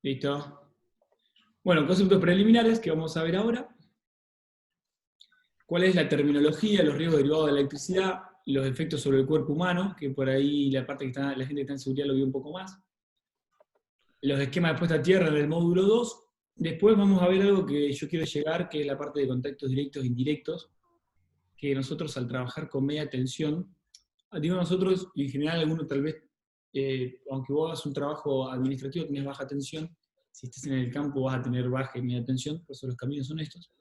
Listo. Bueno, conceptos preliminares que vamos a ver ahora. ¿Cuál es la terminología, los riesgos derivados de la electricidad, los efectos sobre el cuerpo humano? Que por ahí la parte que está, la gente que está en seguridad lo vio un poco más. Los esquemas de puesta a tierra en el módulo 2. Después vamos a ver algo que yo quiero llegar, que es la parte de contactos directos e indirectos, que nosotros al trabajar con media tensión, digo nosotros, y en general alguno tal vez, aunque vos hagas un trabajo administrativo, tenés baja tensión, si estás en el campo vas a tener baja y media tensión, por eso los caminos son estos.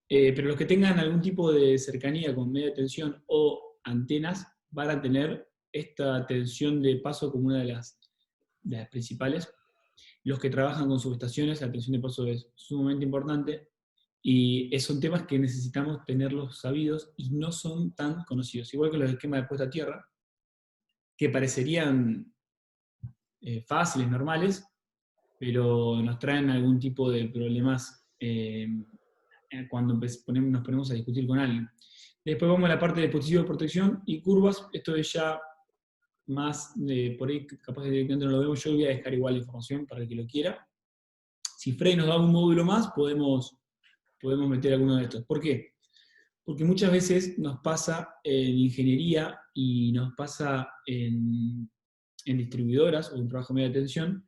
Pero los que tengan algún tipo de cercanía con media tensión o antenas van a tener esta tensión de paso como una de las principales. Los que trabajan con subestaciones, la tensión de paso es sumamente importante y son temas que necesitamos tenerlos sabidos y no son tan conocidos. Igual que los esquemas de puesta a tierra, que parecerían fáciles, normales, pero nos traen algún tipo de problemas cuando nos ponemos a discutir con alguien. Después vamos a la parte de dispositivo de protección y curvas. Esto es ya más de, por ahí capaz que directamente no lo vemos, yo voy a dejar igual la información para el que lo quiera. Si Frey nos da un módulo más, podemos meter alguno de estos. ¿Por qué? Porque muchas veces nos pasa en ingeniería y nos pasa en distribuidoras o en trabajo de media tensión,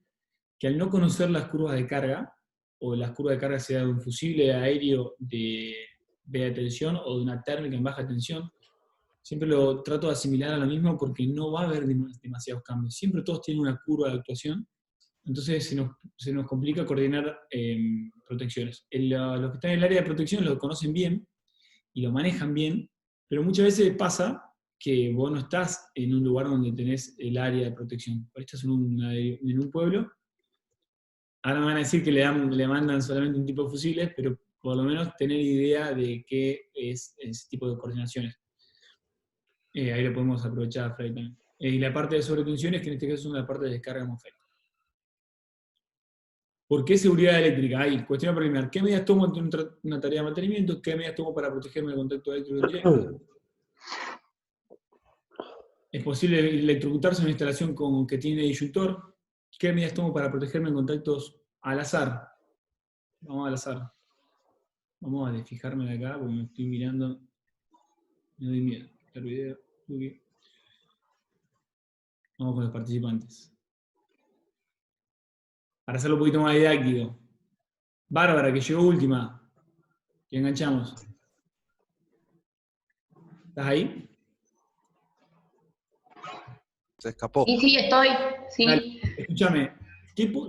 que al no conocer las curvas de carga, o las curvas de carga sea de un fusible aéreo de media tensión o de una térmica en baja tensión, siempre lo trato de asimilar a lo mismo porque no va a haber demasiados cambios. Siempre todos tienen una curva de actuación, entonces se nos complica coordinar protecciones. Los que están en el área de protección lo conocen bien y lo manejan bien, pero muchas veces pasa que vos no estás en un lugar donde tenés el área de protección. Por ahí estás en un pueblo. Ahora me van a decir que le mandan solamente un tipo de fusibles, pero por lo menos tener idea de qué es ese tipo de coordinaciones. Ahí lo podemos aprovechar, Fray, también. Y la parte de sobretensiones, que en este caso es una parte de descarga atmosférica. ¿Por qué seguridad eléctrica? Ahí, cuestión preliminar. ¿Qué medidas tomo ante una tarea de mantenimiento? ¿Qué medidas tomo para protegerme del contacto eléctrico directo? ¿Es posible electrocutarse en una instalación que tiene disyuntor? ¿Qué medidas tomo para protegerme en contactos al azar? Vamos al azar. Vamos a fijarme de acá porque me estoy mirando. Me doy miedo. El video. Vamos con los participantes. Para hacerlo un poquito más didáctico. Bárbara, que llegó última. Que enganchamos. ¿Estás ahí? Se escapó. Sí, estoy. Sí. Dale, escúchame.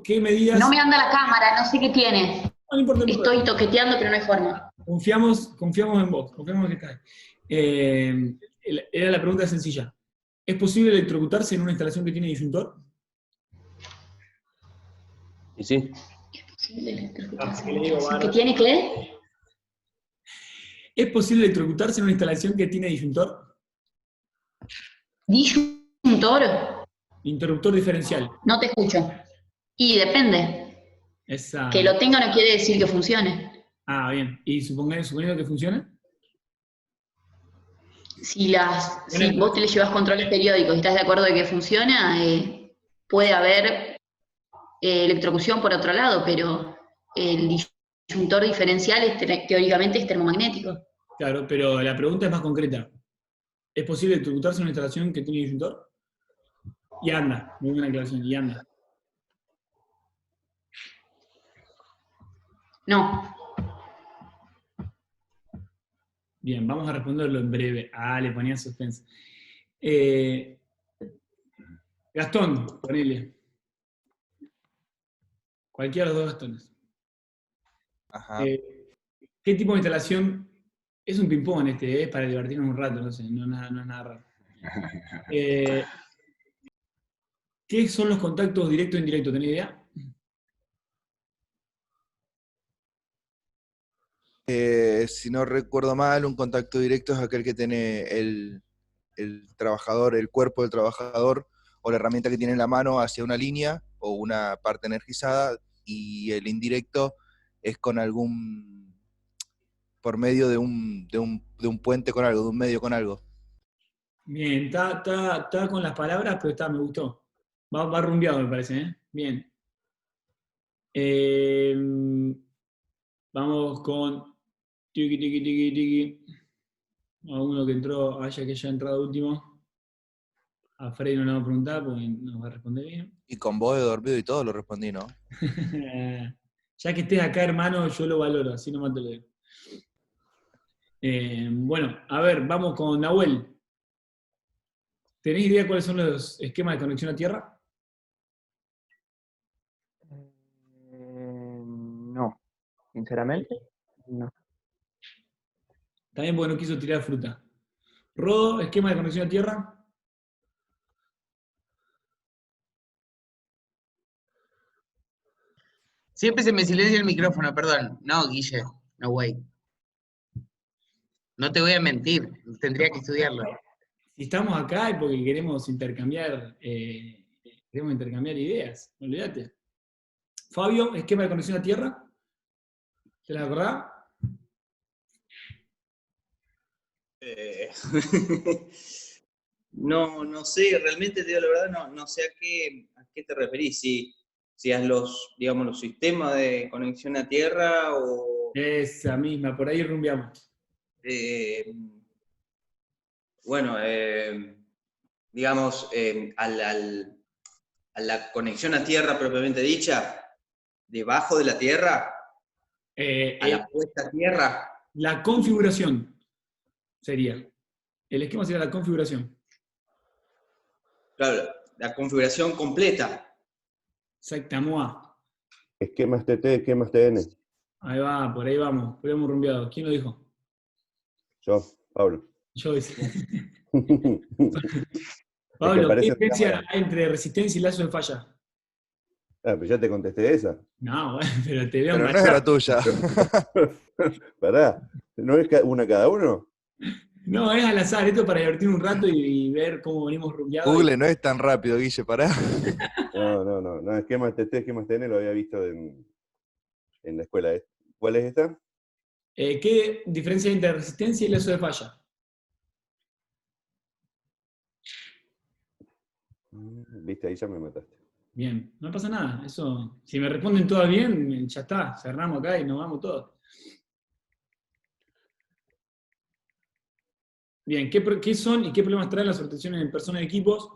¿Qué medidas? No me anda la cámara, no sé qué tiene. No importa, no importa. Estoy toqueteando, pero no hay forma. Confiamos en vos, confiamos en que estás ahí. Era la pregunta sencilla. ¿Es posible electrocutarse en una instalación que tiene disyuntor? Y sí. ¿Qué tiene qué? ¿Es posible electrocutarse en una instalación que tiene disyuntor? ¿Disyuntor? Interruptor diferencial. No te escucho. Y depende. Esa. Que lo tenga no quiere decir que funcione. Ah, bien. ¿Y suponiendo que funcione? Si vos te le llevas controles periódicos y estás de acuerdo de que funciona, puede haber electrocución por otro lado, pero el disyuntor diferencial teóricamente es termomagnético. Claro, pero la pregunta es más concreta. ¿Es posible electrocutarse en una instalación que tiene disyuntor? Y anda, muy buena aclaración, y anda. No. Bien, vamos a responderlo en breve. Ah, le ponía suspense. Gastón, ponele. Cualquiera de los dos Gastones. Ajá. ¿Qué tipo de instalación? Es un ping-pong es para divertirnos un rato, no sé, no es nada raro. ¿Qué son los contactos directo e indirecto? ¿Tenés idea? Si no recuerdo mal, un contacto directo es aquel que tiene el trabajador, el cuerpo del trabajador o la herramienta que tiene en la mano hacia una línea o una parte energizada, y el indirecto es con por medio de un puente con algo, de un medio con algo. Bien, está con las palabras, pero me gustó. Va rumbeado, me parece, ¿eh? Bien. Vamos con tiki. A uno que entró, que ya ha entrado último. A Freddy no le vamos a preguntar porque nos va a responder bien. Y con voz de dormido y todo lo respondí, ¿no? Ya que estés acá, hermano, yo lo valoro, así nomás te lo digo. Bueno, a ver, vamos con Nahuel. ¿Tenés idea cuáles son los esquemas de conexión a tierra? No, sinceramente, no. También porque no quiso tirar fruta. Rodo, esquema de conexión a tierra. Siempre se me silencia el micrófono, perdón. No, Guille, no, güey. No te voy a mentir, tendría que estudiarlo. Si estamos acá es porque queremos intercambiar ideas, olvídate. Fabio, esquema de conexión a tierra. ¿Te la acordás? No sé, realmente te digo la verdad, no sé a qué te referís, si a los, digamos, los sistemas de conexión a tierra o... Esa misma, por ahí rumbeamos. Bueno, digamos, a la conexión a tierra propiamente dicha, debajo de la tierra, a la puesta a tierra. La configuración sería. El esquema sería la configuración. Claro, la configuración completa. Exactamente. Esquemas TT, esquemas TN. Ahí va, por ahí vamos. Por ahí hemos rumbeado. ¿Quién lo dijo? Yo, Pablo. Yo hice. Pablo, ¿qué diferencia hay entre resistencia y lazo de falla? Ah, pero ya te contesté esa. No, bueno, pero te veo Pero no es la tuya. Pará, ¿no es una cada uno? No, es al azar, esto para divertir un rato y ver cómo venimos rumbeados. Google no es tan rápido, Guille, pará. No, esquemas TT, esquemas TN lo había visto en la escuela. ¿Cuál es esta? ¿Qué diferencia hay entre resistencia y lazo de falla? Viste, ahí ya me mataste. Bien, no pasa nada. Eso, si me responden todas bien, ya está, cerramos acá y nos vamos todos. Bien, ¿qué son y qué problemas traen las rotaciones en personas y equipos?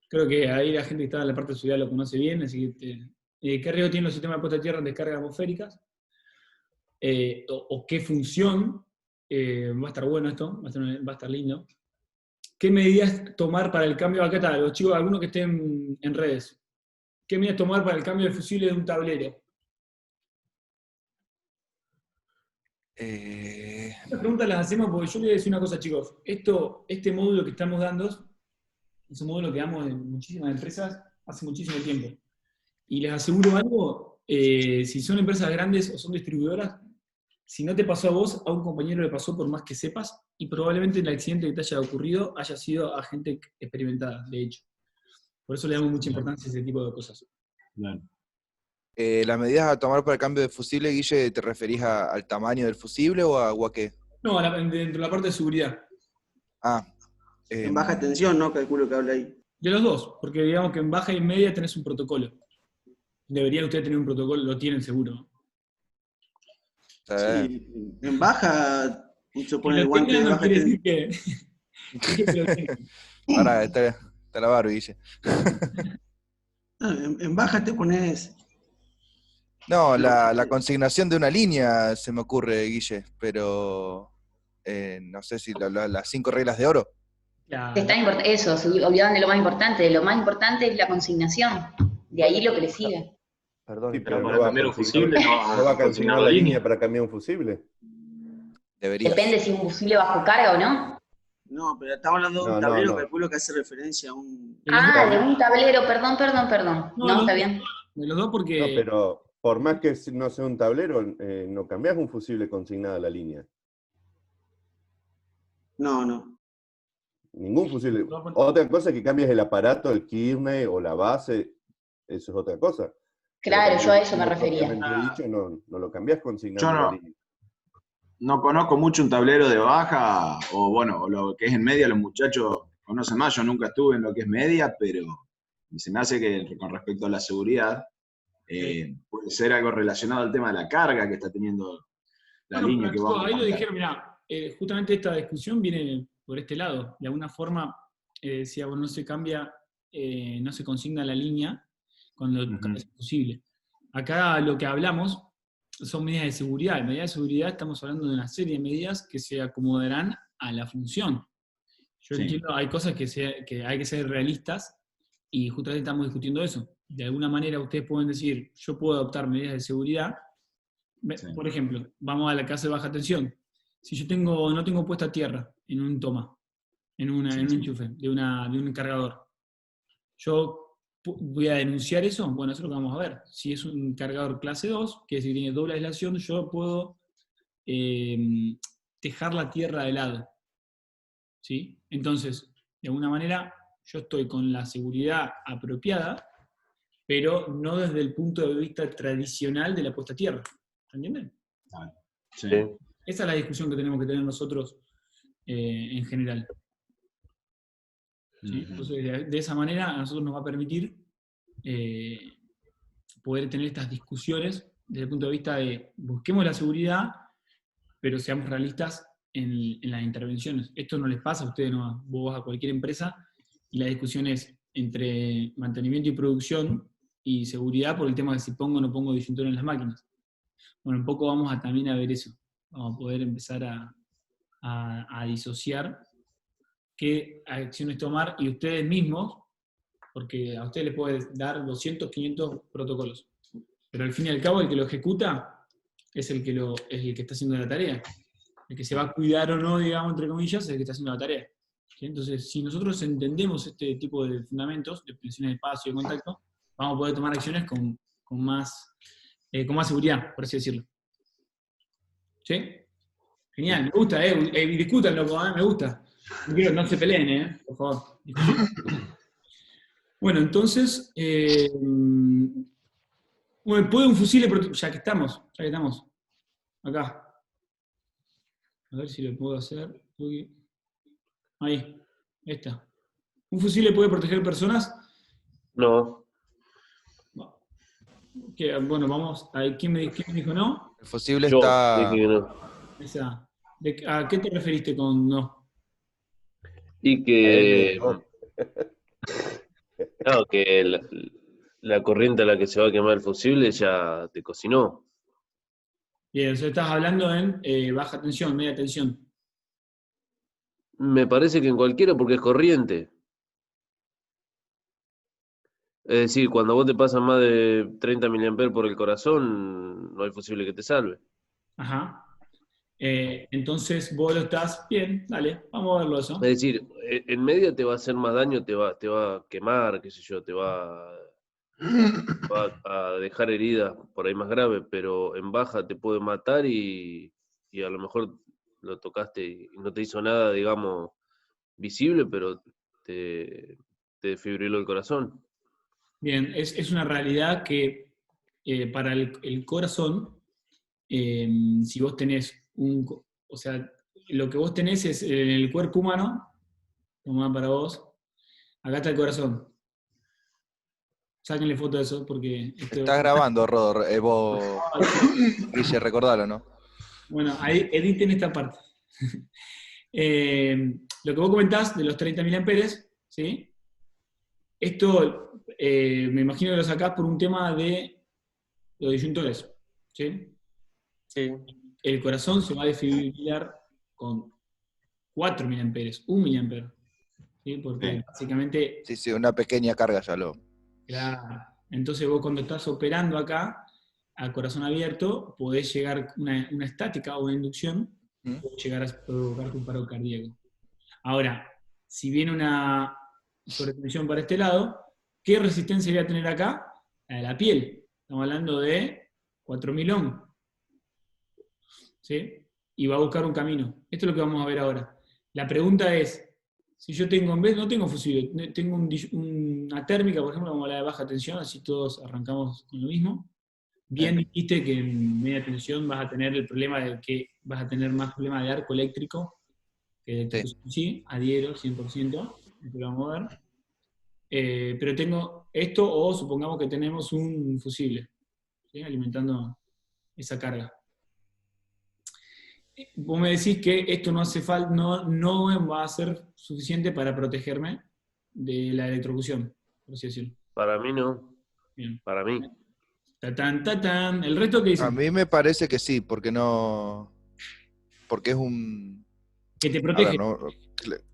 Creo que ahí la gente que está en la parte de seguridad lo conoce bien, así que ¿qué riesgo tienen los sistemas de puesta a tierra en descargas atmosféricas? O qué función, va a estar bueno esto, va a estar lindo. ¿Qué medidas tomar para el cambio? Acá está, los chicos, algunos que estén en redes. ¿Qué medidas tomar para el cambio de fusible de un tablero? Estas preguntas las hacemos porque yo les voy a decir una cosa, chicos. Este módulo que estamos dando es un módulo que damos en muchísimas empresas hace muchísimo tiempo. Y les aseguro algo, si son empresas grandes o son distribuidoras, si no te pasó a vos, a un compañero le pasó por más que sepas, y probablemente el accidente que te haya ocurrido haya sido a gente experimentada, de hecho. Por eso le damos mucha importancia a ese tipo de cosas. Claro. ¿Las medidas a tomar para el cambio de fusible, Guille, te referís al tamaño del fusible o a qué? No, dentro de la parte de seguridad. En baja tensión, ¿no? Calculo que habla ahí. De los dos, porque digamos que en baja y media tenés un protocolo. Deberían ustedes tener un protocolo, lo tienen seguro. Sí, en baja se pone el guante de no baja quiere tensión. decir que Ahora, está la barba, Guille. En baja te pones... No, la consignación de una línea se me ocurre, Guille, pero no sé si las 5 reglas de oro. Eso, se olvidaban de lo más importante. Lo más importante es la consignación. De ahí lo que le sigue. Perdón, Sí, pero para cambiar un fusible ¿no va a consignar la línea para cambiar un fusible? Debería. Depende si es un fusible bajo carga o no. No, pero estamos hablando de un tablero, calculo que hace referencia a un... Ah, de un tablero, perdón. No, está bien. De los dos porque... No, pero por más que no sea un tablero, no cambiás un fusible consignado a la línea. No. Ningún fusible. Otra cosa es que cambies el aparato, el Kearney o la base, eso es otra cosa. Claro, yo a eso me refería. refería. No lo cambiás consignado Yo no. a la línea. No conozco mucho un tablero de baja, o bueno, o lo que es en media, los muchachos conocen más, yo nunca estuve en lo que es media, pero se me hace que con respecto a la seguridad, Puede ser algo relacionado al tema de la carga que está teniendo la línea que vamos a ahí lo mandar. dijeron, mirá, justamente esta discusión viene por este lado. De alguna forma, decía, bueno, no se cambia, no se consigna la línea cuando es posible. Acá lo que hablamos son medidas de seguridad. En medidas de seguridad estamos hablando de una serie de medidas que se acomodarán a la función. Yo entiendo, hay cosas que hay que ser realistas y justamente estamos discutiendo eso. De alguna manera ustedes pueden decir, yo puedo adoptar medidas de seguridad. Por ejemplo, vamos a la casa de baja tensión. Si yo no tengo puesta tierra en un toma, en un enchufe de un cargador, ¿yo voy a denunciar eso? Bueno, eso es lo que vamos a ver. Si es un cargador clase 2, que si tiene doble aislación, yo puedo tejar la tierra de lado. ¿Sí? Entonces, de alguna manera, yo estoy con la seguridad apropiada, pero no desde el punto de vista tradicional de la puesta a tierra. ¿Entienden? Sí. Esa es la discusión que tenemos que tener nosotros en general. ¿Sí? Entonces, de esa manera a nosotros nos va a permitir poder tener estas discusiones desde el punto de vista de busquemos la seguridad, pero seamos realistas en las intervenciones. Esto no les pasa a ustedes, no, vos vas a cualquier empresa y la discusión es entre mantenimiento y producción y seguridad por el tema de si pongo o no pongo disyuntor en las máquinas. Bueno, un poco vamos también a ver eso. Vamos a poder empezar a disociar qué acciones tomar y ustedes mismos, porque a ustedes les puede dar 200, 500 protocolos, pero al fin y al cabo el que lo ejecuta es el que está haciendo la tarea. El que se va a cuidar o no, digamos, entre comillas, es el que está haciendo la tarea. ¿Sí? Entonces, si nosotros entendemos este tipo de fundamentos, de presiones de espacio y contacto, vamos a poder tomar acciones con más seguridad, por así decirlo. ¿Sí? Genial, me gusta, discutan, loco, me gusta. No se peleen, por favor. Bueno, entonces, bueno, ¿puede un fusil ya que estamos acá? A ver si lo puedo hacer. Ahí está. ¿Un fusil puede proteger personas? No. Bueno, vamos. ¿Quién me dijo no? El fusible Yo está... dije que no. ¿A qué te referiste con no? Y que... Claro, que la corriente a la que se va a quemar el fusible ya te cocinó. Bien, o sea, estás hablando en baja tensión, media tensión. Me parece que en cualquiera porque es corriente. Es decir, cuando vos te pasas más de 30 mA por el corazón, no hay fusible que te salve. Ajá. Entonces vos lo estás bien, dale, vamos a verlo eso. Es decir, en media te va a hacer más daño, te va a quemar, qué sé yo, te va a dejar heridas por ahí más graves, pero en baja te puede matar y a lo mejor lo tocaste y no te hizo nada, digamos, visible, pero te desfibriló el corazón. Bien, es una realidad que para el corazón, si vos tenés o sea, lo que vos tenés es en el cuerpo humano, tomá para vos, acá está el corazón. Sáquenle foto de eso porque... Estás grabando, Rodor, vos, Guille, recordalo, ¿no? Bueno, ahí editen esta parte. Lo que vos comentás de los 30 mA, ¿sí? Esto me imagino que lo sacás por un tema de los disyuntores, ¿sí? Sí. El corazón se va a desfibrilar con 4 mA, 1 mA, ¿sí? Porque básicamente... Sí, una pequeña carga ya lo... Claro. Entonces vos cuando estás operando acá, al corazón abierto, podés llegar una estática o una inducción, podés llegar a provocar un paro cardíaco. Ahora, si viene una sobretensión para este lado, ¿qué resistencia voy a tener acá? La de la piel. Estamos hablando de 4000 ohm. ¿Sí? Y va a buscar un camino. Esto es lo que vamos a ver ahora. La pregunta es, si yo tengo, en vez, no tengo fusible, tengo una térmica, por ejemplo, como la de baja tensión, así todos arrancamos con lo mismo. Bien dijiste que en media tensión vas a tener el problema de que vas a tener más problema de arco eléctrico que de sí, adhiero 100%, esto lo vamos a ver. Pero tengo esto, o supongamos que tenemos un fusible. ¿sí? Alimentando esa carga. Vos me decís que esto no hace falta, no va a ser suficiente para protegerme de la electrocución, por así decirlo. Para mí no. Bien. Para mí. Tatán, tatán. ¿El resto qué dice? A mí me parece que sí, porque es un... Que te protege.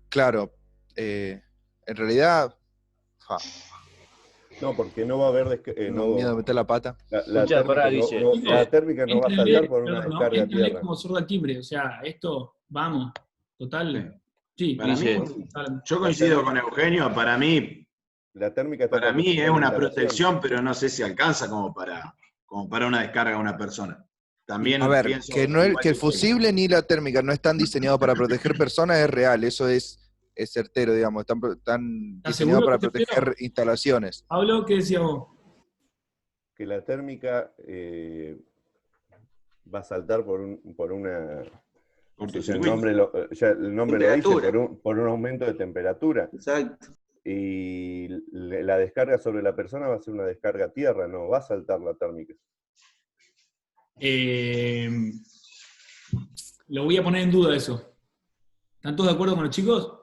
Claro, en realidad... No, porque no va a haber... miedo de meter la pata. La térmica no va a saltar por una descarga a tierra. Como sordo al timbre, o sea, esto, vamos, total. Sí, Para mí, yo coincido con Eugenio, para mí es una protección, pero no sé si alcanza como para una descarga a una persona. También a ver, que el fusible ni la térmica no están diseñados para proteger personas es real, eso es certero, digamos, están diseñados para proteger instalaciones. Pablo, ¿qué decías vos? Que la térmica va a saltar por una... El nombre lo dice, por un aumento de temperatura. Exacto. Y la descarga sobre la persona va a ser una descarga a tierra, no va a saltar la térmica. Lo voy a poner en duda eso. ¿Están todos de acuerdo con los chicos?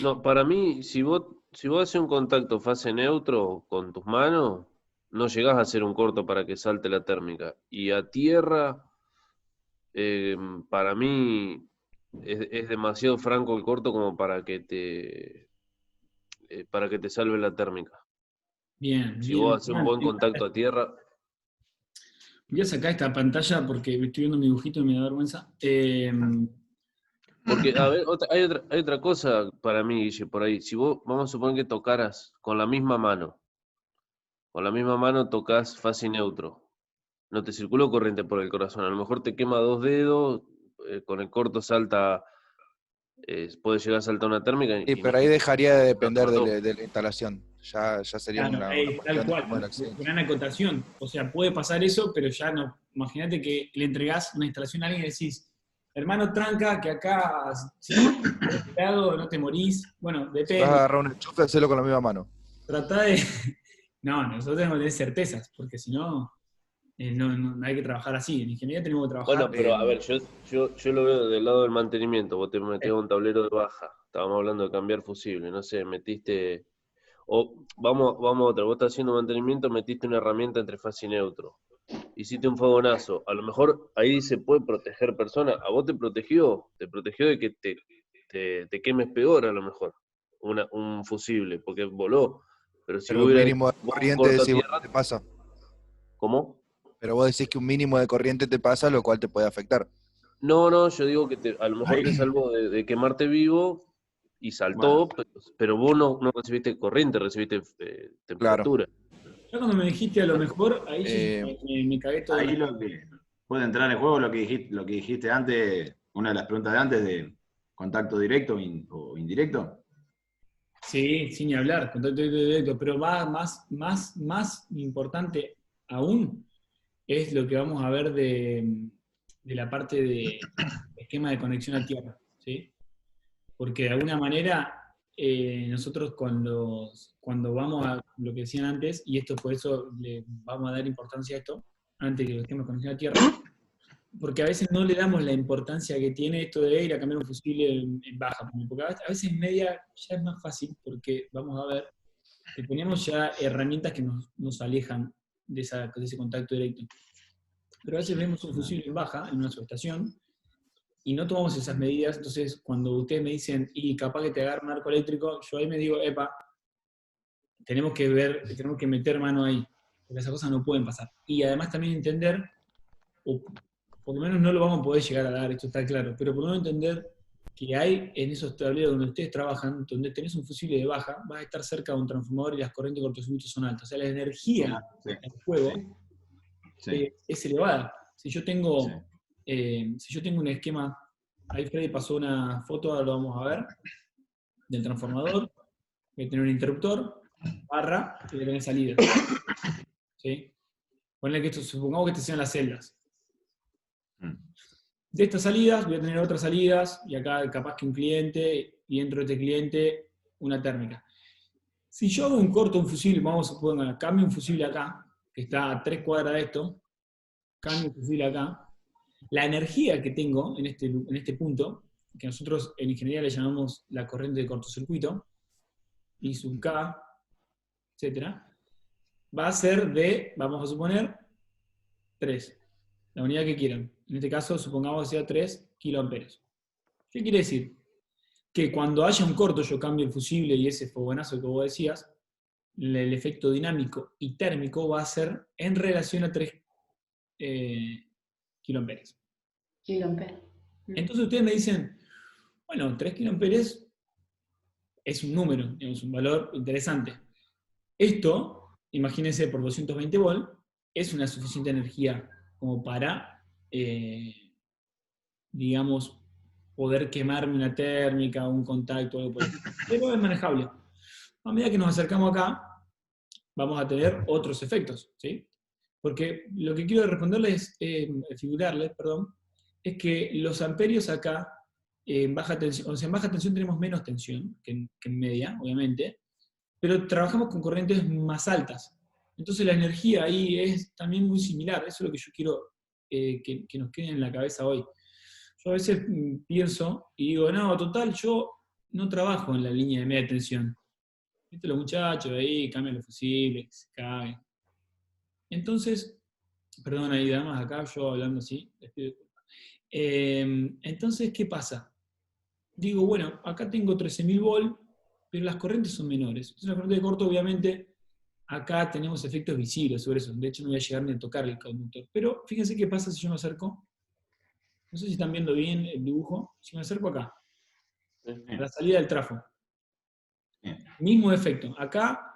No, para mí, si vos haces un contacto fase neutro con tus manos, no llegás a hacer un corto para que salte la térmica. Y a tierra, para mí, es demasiado franco el corto como para que te salve la térmica. Bien. Si vos haces un buen contacto a tierra... Voy a sacar esta pantalla porque estoy viendo mi dibujito y me da vergüenza. Porque, a ver, hay otra cosa para mí, Guille, por ahí. Si vos, vamos a suponer que tocaras con la misma mano tocas fase neutro. No te circuló corriente por el corazón. A lo mejor te quema 2 dedos, con el corto salta, puede llegar a saltar una térmica. Sí, pero ahí dejaría de depender de la instalación. Ya sería claro, una tal cual, gran acotación. O sea, puede pasar eso, pero ya no. Imagínate que le entregás una instalación a alguien y decís, hermano, tranca, que acá, si no te morís. Bueno, depende. Vas a agarrar un enchufe y hacerlo con la misma mano. Tratá de... No, nosotros tenemos que tener certezas, porque si no, no hay que trabajar así. En ingeniería tenemos que trabajar... Bueno, pero a ver, yo lo veo del lado del mantenimiento. Vos te metés un tablero de baja. Estábamos hablando de cambiar fusible. No sé, metiste... O vamos a otra. Vos estás haciendo mantenimiento, metiste una herramienta entre fase y neutro. Hiciste un fogonazo. A lo mejor ahí se puede proteger personas. A vos te protegió de que te quemes peor a lo mejor. Un fusible, porque voló. Pero si un mínimo de corriente te pasa. ¿Cómo? Pero vos decís que un mínimo de corriente te pasa, lo cual te puede afectar. No, yo digo que a lo mejor te salvó de quemarte vivo y saltó, bueno. pero vos no recibiste corriente, recibiste temperatura. Claro. Ya cuando me dijiste a lo mejor, ahí me cagué todo. Ahí lo que puede entrar en juego lo que dijiste antes, una de las preguntas de antes de contacto directo o indirecto. Sí, sin ni hablar, contacto directo, pero va más importante aún es lo que vamos a ver de la parte de esquema de conexión a tierra, ¿sí? Porque de alguna manera nosotros cuando vamos a lo que decían antes, y esto por eso le vamos a dar importancia a esto, antes que el esquema de conexión a tierra, porque a veces no le damos la importancia que tiene esto de ir a cambiar un fusible en baja, porque a veces en media ya es más fácil, porque vamos a ver que tenemos ya herramientas que nos alejan de ese contacto directo. Pero a veces vemos un fusible en baja, en una subestación, y no tomamos esas medidas. Entonces cuando ustedes me dicen, y capaz que te agarra un arco eléctrico, yo ahí me digo, epa, tenemos que meter mano ahí, porque esas cosas no pueden pasar. Y además también entender, o por lo menos no lo vamos a poder llegar a dar, esto está claro, pero por lo menos entender que hay en esos tableros donde ustedes trabajan, donde tenés un fusible de baja, vas a estar cerca de un transformador y las corrientes de cortocircuito son altas. O sea, la energía del juego es elevada. Si yo tengo un esquema, ahí Freddy pasó una foto, ahora lo vamos a ver, del transformador, voy a tener un interruptor, barra, y voy a tener salida. ¿Sí? Ponle que supongamos que estas sean las celdas. De estas salidas voy a tener otras salidas, y acá capaz que un cliente, y dentro de este cliente una térmica. Si yo hago un corto, un fusible, vamos a poner, cambio un fusible acá, que está a 3 cuadras de esto, cambio el fusible acá, la energía que tengo en este punto, que nosotros en ingeniería le llamamos la corriente de cortocircuito, I sub K, etc., va a ser de, vamos a suponer, 3. La unidad que quieran. En este caso, supongamos que sea 3 kiloamperes. ¿Qué quiere decir? Que cuando haya un corto, yo cambio el fusible y ese fogonazo que vos decías, el efecto dinámico y térmico va a ser en relación a 3 kiloamperes. Entonces ustedes me dicen, bueno, 3 kiloamperes es un número, es un valor interesante. Esto, imagínense por 220 volt, es una suficiente energía como para, digamos, poder quemarme una térmica, un contacto, algo por el estilo. Pero es manejable. A medida que nos acercamos acá, vamos a tener otros efectos, ¿sí? Porque lo que quiero responderles, figurarles, perdón, es que los amperios acá, en baja tensión, o sea, en baja tensión tenemos menos tensión que en media, obviamente, pero trabajamos con corrientes más altas. Entonces la energía ahí es también muy similar. Eso es lo que yo quiero que nos quede en la cabeza hoy. Yo a veces pienso y digo, no, total, yo no trabajo en la línea de media tensión. ¿Viste los muchachos ahí, cambian los fusibles, se caen? Entonces, perdón ahí, damas, acá yo hablando así, les pido disculpas. Entonces, ¿qué pasa? Digo, bueno, acá tengo 13.000 volt, pero las corrientes son menores. Entonces, la corriente de corto, obviamente, acá tenemos efectos visibles sobre eso. De hecho, no voy a llegar ni a tocar el conductor. Pero fíjense qué pasa si yo me acerco. No sé si están viendo bien el dibujo. Si me acerco acá, a la salida del trafo. Mismo efecto. Acá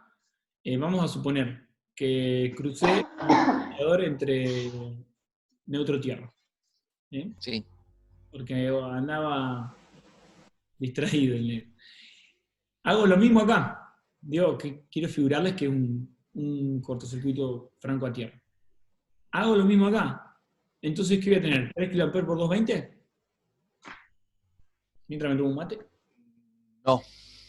vamos a suponer que crucé el indicador entre neutro-tierra. ¿Sí? Sí. Porque andaba distraído el negro. Hago lo mismo acá. Digo, que quiero figurarles que es un cortocircuito franco a tierra. Hago lo mismo acá. Entonces, ¿qué voy a tener? ¿3 kA por 220? Mientras me tomo un mate. No.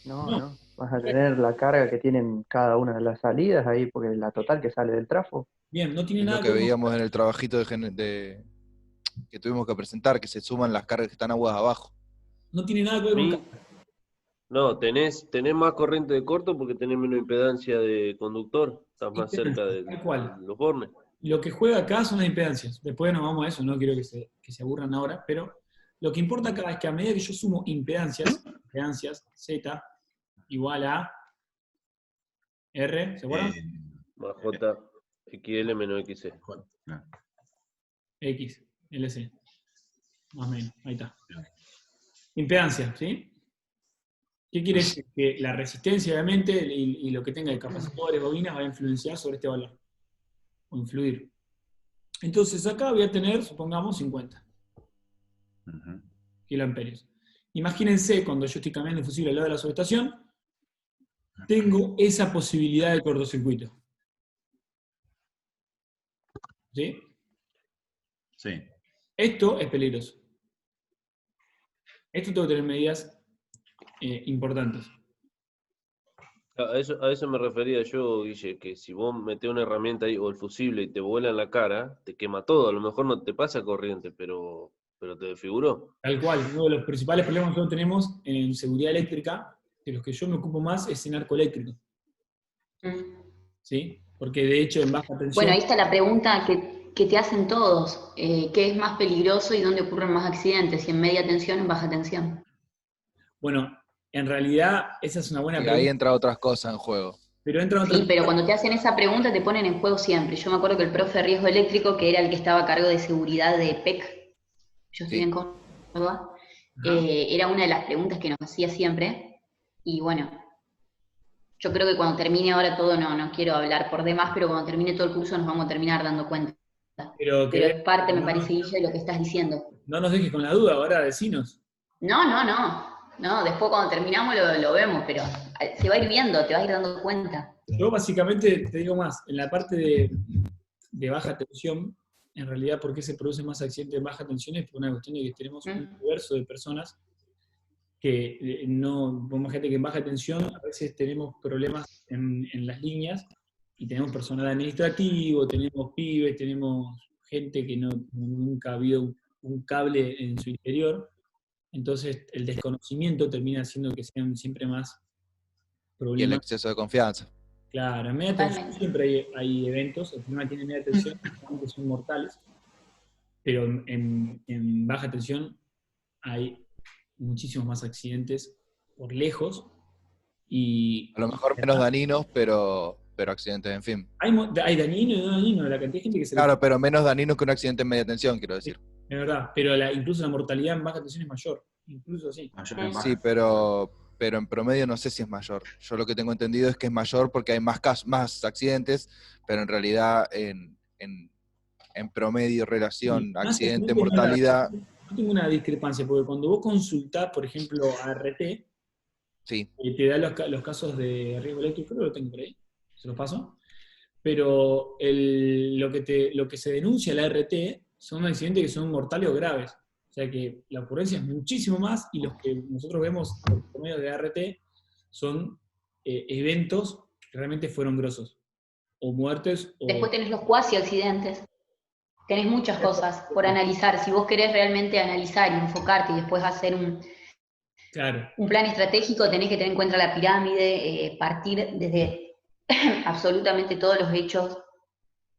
No. Vas a tener la carga que tienen cada una de las salidas ahí, porque la total que sale del trafo. Bien, no tiene Es nada lo que veíamos en el trabajito que tuvimos que presentar, que se suman las cargas que están aguas abajo. No tiene nada que ver con carga. No, tenés más corriente de corto porque tenés menos impedancia de conductor, estás más cerca de los bornes. Lo que juega acá son las impedancias. Después nos vamos a eso, no quiero que se aburran ahora, pero lo que importa acá es que a medida que yo sumo impedancias, Z igual a R, ¿se acuerdan? Más J, XL menos XC. X, LC. Más o menos, ahí está. Impedancia, ¿sí? ¿Qué quiere decir? Que la resistencia, obviamente, y lo que tenga de capacitores, bobinas, va a influenciar sobre este valor. O influir. Entonces acá voy a tener, supongamos, 50 kiloamperios. Imagínense, cuando yo estoy cambiando el fusible al lado de la subestación, tengo esa posibilidad de cortocircuito. ¿Sí? Sí. Esto es peligroso. Esto tengo que tener medidas importantes. A eso me refería yo, Guille, que si vos metés una herramienta ahí o el fusible y te vuela en la cara, te quema todo. A lo mejor no te pasa corriente, pero te desfiguró. Tal cual. Uno de los principales problemas que nosotros tenemos en seguridad eléctrica, de los que yo me ocupo más, es en arco eléctrico. ¿Sí? Porque de hecho en baja tensión... Bueno, ahí está la pregunta que te hacen todos. ¿Qué es más peligroso y dónde ocurren más accidentes? ¿Si en media tensión o en baja tensión? Bueno, en realidad esa es una buena pregunta. Ahí entra otras cosas en juego. Sí, pero cuando te hacen esa pregunta te ponen en juego siempre. Yo me acuerdo que el profe de riesgo eléctrico, que era el que estaba a cargo de seguridad de PEC, yo estoy en Córdoba, era una de las preguntas que nos hacía siempre. Y bueno, yo creo que cuando termine ahora todo, no quiero hablar por demás, pero cuando termine todo el curso nos vamos a terminar dando cuenta. Pero es parte, me parece, Guille, de lo que estás diciendo. No nos dejes con la duda ahora, decinos. No, después cuando terminamos lo vemos, pero se va a ir viendo, te vas a ir dando cuenta. Yo básicamente, te digo más, en la parte de baja tensión, en realidad, ¿por qué se producen más accidentes en baja tensión? Es por una cuestión de que tenemos un universo de personas que no, imagínate que en baja tensión a veces tenemos problemas en las líneas y tenemos personal administrativo, tenemos pibes, tenemos gente que nunca ha habido un cable en su interior, entonces el desconocimiento termina haciendo que sean siempre más problemas. Y el exceso de confianza. Claro, en media tensión siempre hay eventos, el problema tiene media tensión, que son mortales, pero en baja tensión hay muchísimos más accidentes por lejos. Y, a lo mejor menos dañinos, pero accidentes, en fin. Hay dañino y no dañino, la cantidad de gente que se... Claro, pero menos dañinos que un accidente en media tensión, quiero decir. Es verdad, pero incluso la mortalidad en baja tensión es mayor, incluso así. Sí, pero en promedio no sé si es mayor. Yo lo que tengo entendido es que es mayor porque hay más accidentes, pero en realidad en promedio, relación, accidente, mortalidad... No tengo una discrepancia, porque cuando vos consultás, por ejemplo, a ART, sí. Te da los casos de riesgo eléctrico, creo que lo tengo por ahí, se los paso, pero lo que se denuncia a la ART son accidentes que son mortales o graves. O sea que la ocurrencia es muchísimo más y los que nosotros vemos por medio de ART son eventos que realmente fueron grosos. O muertes o... Después tenés los cuasi accidentes. Tenés muchas cosas por analizar. Si vos querés realmente analizar y enfocarte y después hacer un plan estratégico, tenés que tener en cuenta la pirámide, partir desde absolutamente todos los hechos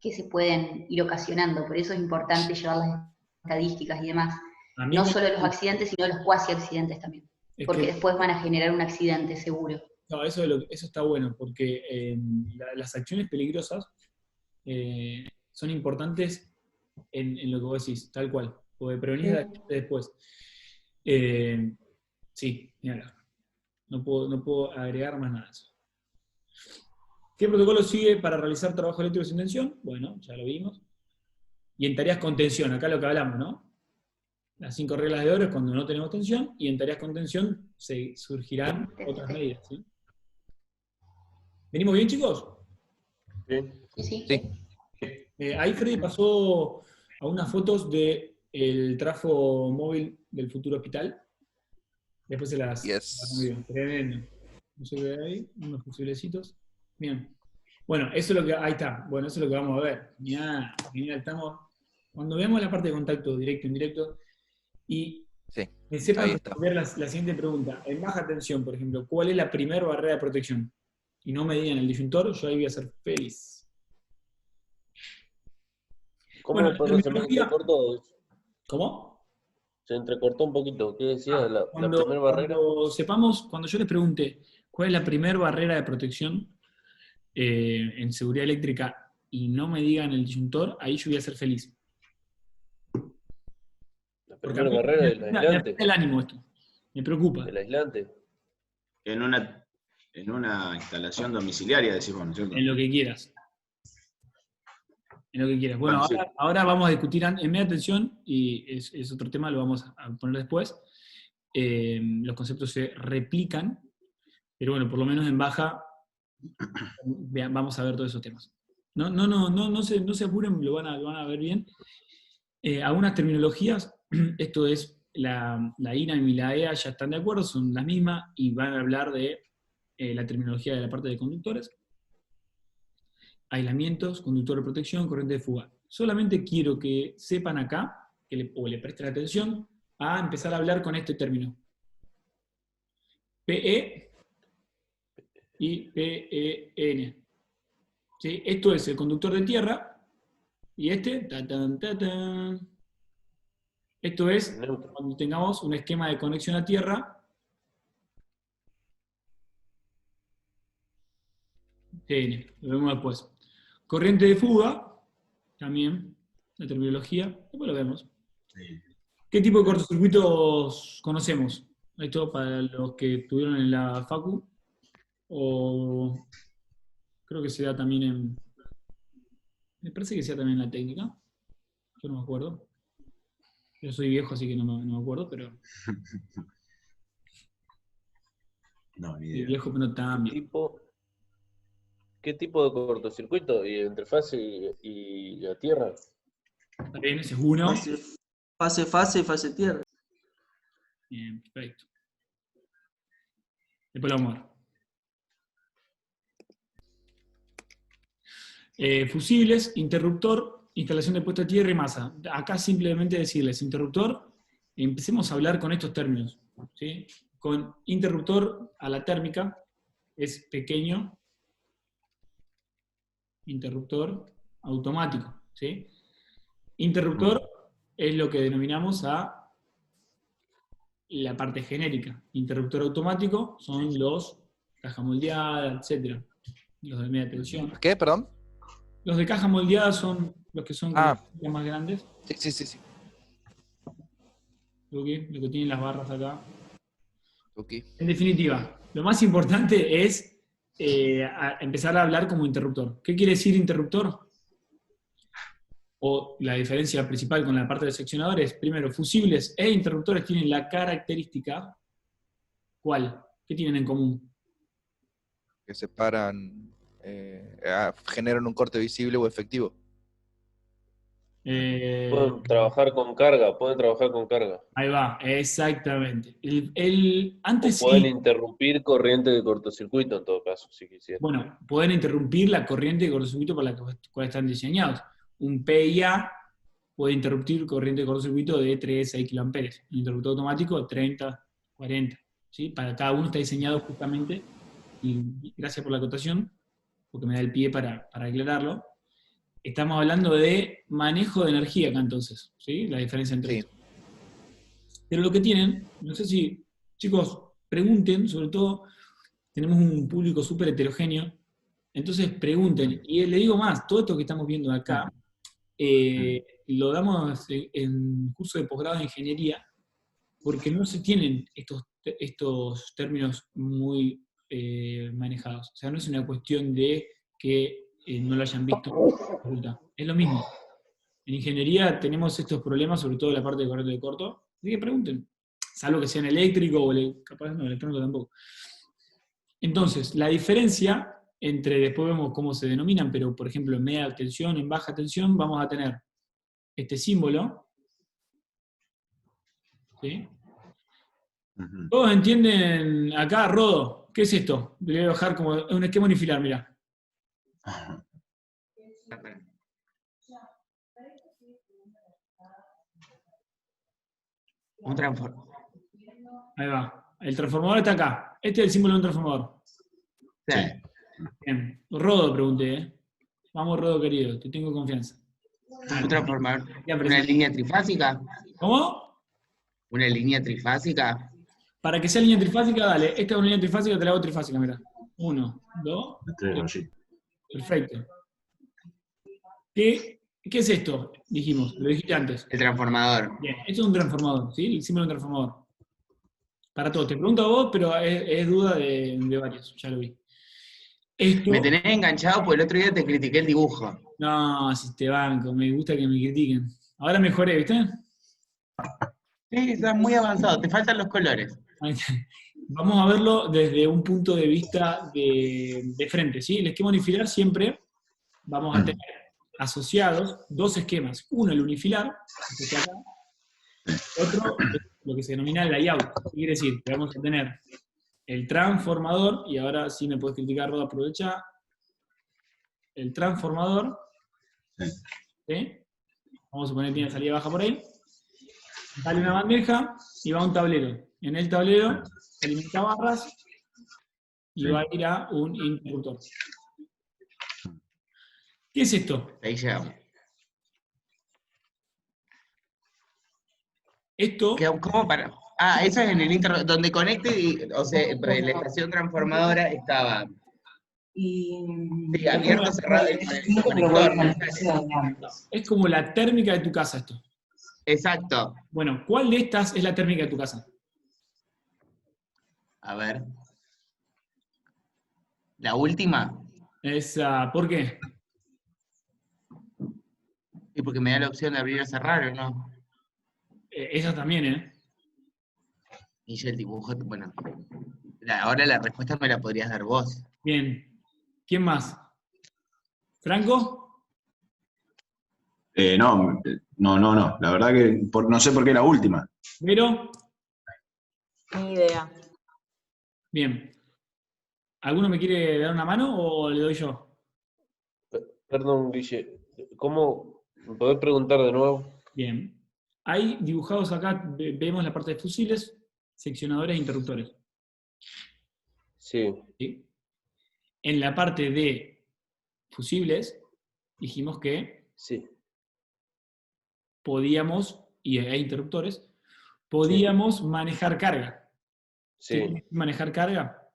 que se pueden ir ocasionando. Por eso es importante llevar las estadísticas y demás. No solo los accidentes, sino los cuasi accidentes también. Porque después van a generar un accidente seguro. No, eso está bueno, porque las acciones peligrosas son importantes en lo que vos decís, tal cual. Porque prevenir después. Sí, mira, no puedo agregar más nada a eso. ¿Qué protocolo sigue para realizar trabajo eléctrico sin tensión? Bueno, ya lo vimos. Y en tareas con tensión, acá lo que hablamos, ¿no? Las 5 reglas de oro es cuando no tenemos tensión, y en tareas con tensión surgirán otras medidas, ¿sí? ¿Venimos bien, chicos? Sí. Ahí Freddy pasó a unas fotos del trafo móvil del futuro hospital. Después se las... Tremendo. No se ve ahí, unos fusilecitos. Bien. Bueno, eso es lo que... Ahí está. Bueno, eso es lo que vamos a ver. Mirá, estamos... Cuando veamos la parte de contacto directo, indirecto, y me sepan responder la siguiente pregunta. En baja tensión, por ejemplo, ¿cuál es la primera barrera de protección? Y no me digan el disyuntor, yo ahí voy a ser feliz. ¿Cómo se me entrecortó? ¿Cómo? Se entrecortó un poquito. ¿Qué decía la primera barrera? Cuando yo les pregunte cuál es la primera barrera de protección en seguridad eléctrica y no me digan el disyuntor, ahí yo voy a ser feliz. La primera barrera del aislante. Me el ánimo esto. Me preocupa. ¿El aislante? En una instalación domiciliaria, decimos, ¿no es cierto? En lo que quieras. En lo que quieras. Bueno, ahora vamos a discutir en media tensión, y es otro tema, lo vamos a poner después. Los conceptos se replican, pero bueno, por lo menos en baja vamos a ver todos esos temas. No se apuren, lo van a ver bien. Algunas terminologías, esto es la INAM y la EA ya están de acuerdo, son las mismas, y van a hablar de la terminología de la parte de conductores. Aislamientos, conductor de protección, corriente de fuga. Solamente quiero que sepan acá, o le presten atención, a empezar a hablar con este término. PE y PEN. ¿Sí? Esto es el conductor de tierra, y este, esto es cuando tengamos un esquema de conexión a tierra. TN, lo vemos después. Corriente de fuga, también, la terminología, después lo vemos. Sí. ¿Qué tipo de cortocircuitos conocemos? Esto para los que estuvieron en la Facu, o creo que se da también me parece que sea también en la técnica, yo no me acuerdo. Yo soy viejo, así que no me acuerdo, pero... No, ni idea. Viejo, pero no tan viejo. ¿Qué tipo de cortocircuito? ¿Y entre fase y la tierra? También ese es uno. Fase tierra. Bien, perfecto. Después lo vamos a ver. Fusibles, interruptor, instalación de puesta a tierra y masa. Acá simplemente decirles interruptor, empecemos a hablar con estos términos. ¿Sí? Con interruptor a la térmica es pequeño, interruptor automático. ¿Sí? Interruptor es lo que denominamos a la parte genérica. Interruptor automático son los caja moldeada, etc. Los de media tensión. ¿Qué? Perdón. Los de caja moldeada son los que son más grandes. Sí. Lo que tienen las barras acá. Okay. En definitiva, lo más importante es empezar a hablar como interruptor. ¿Qué quiere decir interruptor? O la diferencia principal con la parte del seccionador es, primero, fusibles e interruptores tienen la característica, ¿cuál? ¿Qué tienen en común? Que separan, generan un corte visible o efectivo. Pueden trabajar con carga. Ahí va, exactamente. Antes pueden interrumpir corriente de cortocircuito en todo caso, si quisieran. Bueno, pueden interrumpir la corriente de cortocircuito para la cual están diseñados. Un PIA puede interrumpir corriente de cortocircuito de 3 a 6 kA. Un interruptor automático 30, 40. ¿Sí? Para cada uno está diseñado justamente, y gracias por la acotación, porque me da el pie para aclararlo. Estamos hablando de manejo de energía acá entonces, ¿sí? La diferencia entre estos. Pero lo que tienen, no sé si, chicos, pregunten, sobre todo, tenemos un público súper heterogéneo, entonces pregunten, y le digo más, todo esto que estamos viendo acá, lo damos en curso de posgrado de ingeniería, porque no se tienen estos términos muy manejados. O sea, no es una cuestión de que no lo hayan visto en la facultad. Es lo mismo. En ingeniería tenemos estos problemas, sobre todo en la parte de corriente de corto, así que pregunten, salvo que sean eléctrico o capaz no, electrónico tampoco. Entonces, la diferencia entre, después vemos cómo se denominan, pero por ejemplo en media tensión, en baja tensión, vamos a tener este símbolo. ¿Sí? ¿Todos entienden acá, Rodo? ¿Qué es esto? Le voy a bajar como un esquema unifilar, mirá. Un transformador. Ahí va. El transformador está acá. Este es el símbolo de un transformador. Sí. Bien. Rodo, pregunté, ¿eh? Vamos, Rodo, querido, te tengo confianza. Un transformador. ¿Una línea trifásica? ¿Cómo? ¿Una línea trifásica? Para que sea línea trifásica, dale. Esta es una línea trifásica, te la hago trifásica, mirá. 1, 2, 3. Perfecto. ¿Qué es esto? Dijimos, lo dijiste antes. El transformador. Bien, esto es un transformador, ¿sí? El símbolo de un transformador. Para todos. Te pregunto a vos, pero es duda de varios, ya lo vi. Esto, me tenés enganchado porque el otro día te critiqué el dibujo. No, si te banco, me gusta que me critiquen. Ahora mejoré, ¿viste? Sí, estás muy avanzado, te faltan los colores. Vamos a verlo desde un punto de vista de frente, ¿sí? El esquema unifilar siempre vamos a tener asociados dos esquemas. Uno, el unifilar, que está acá. Otro, lo que se denomina el layout. ¿Qué quiere decir? Que vamos a tener el transformador, y ahora sí me puedes criticar, Roda, aprovecha. El transformador, ¿sí? Vamos a suponer que tiene salida baja por ahí. Sale una bandeja y va a un tablero. En el tablero alimenta barras y va a ir a un interruptor. ¿Qué es esto? Ahí llegamos. Esto. ¿Cómo para? Ah, eso es en el interruptor, donde conecte, o sea, la estación transformadora estaba. Sí, abierto, cerrado, el conector. Es como la térmica de tu casa esto. Exacto. Bueno, ¿cuál de estas es la térmica de tu casa? A ver. ¿La última? Esa, ¿por qué? Y porque me da la opción de abrir o cerrar, ¿o no? Esa también, ¿eh? Y yo el dibujo, bueno. Ahora la respuesta me la podrías dar vos. Bien. ¿Quién más? ¿Franco? No. La verdad que no sé por qué la última. ¿Pero? Ni idea. Bien. ¿Alguno me quiere dar una mano o le doy yo? Perdón, Guille, ¿cómo? ¿Me podés preguntar de nuevo? Bien. Hay dibujados acá, vemos la parte de fusibles, seccionadores e interruptores. Sí. ¿Sí? En la parte de fusibles, dijimos que sí. podíamos, e interruptores, podíamos manejar carga. Sí. ¿Qué quiere decir manejar carga?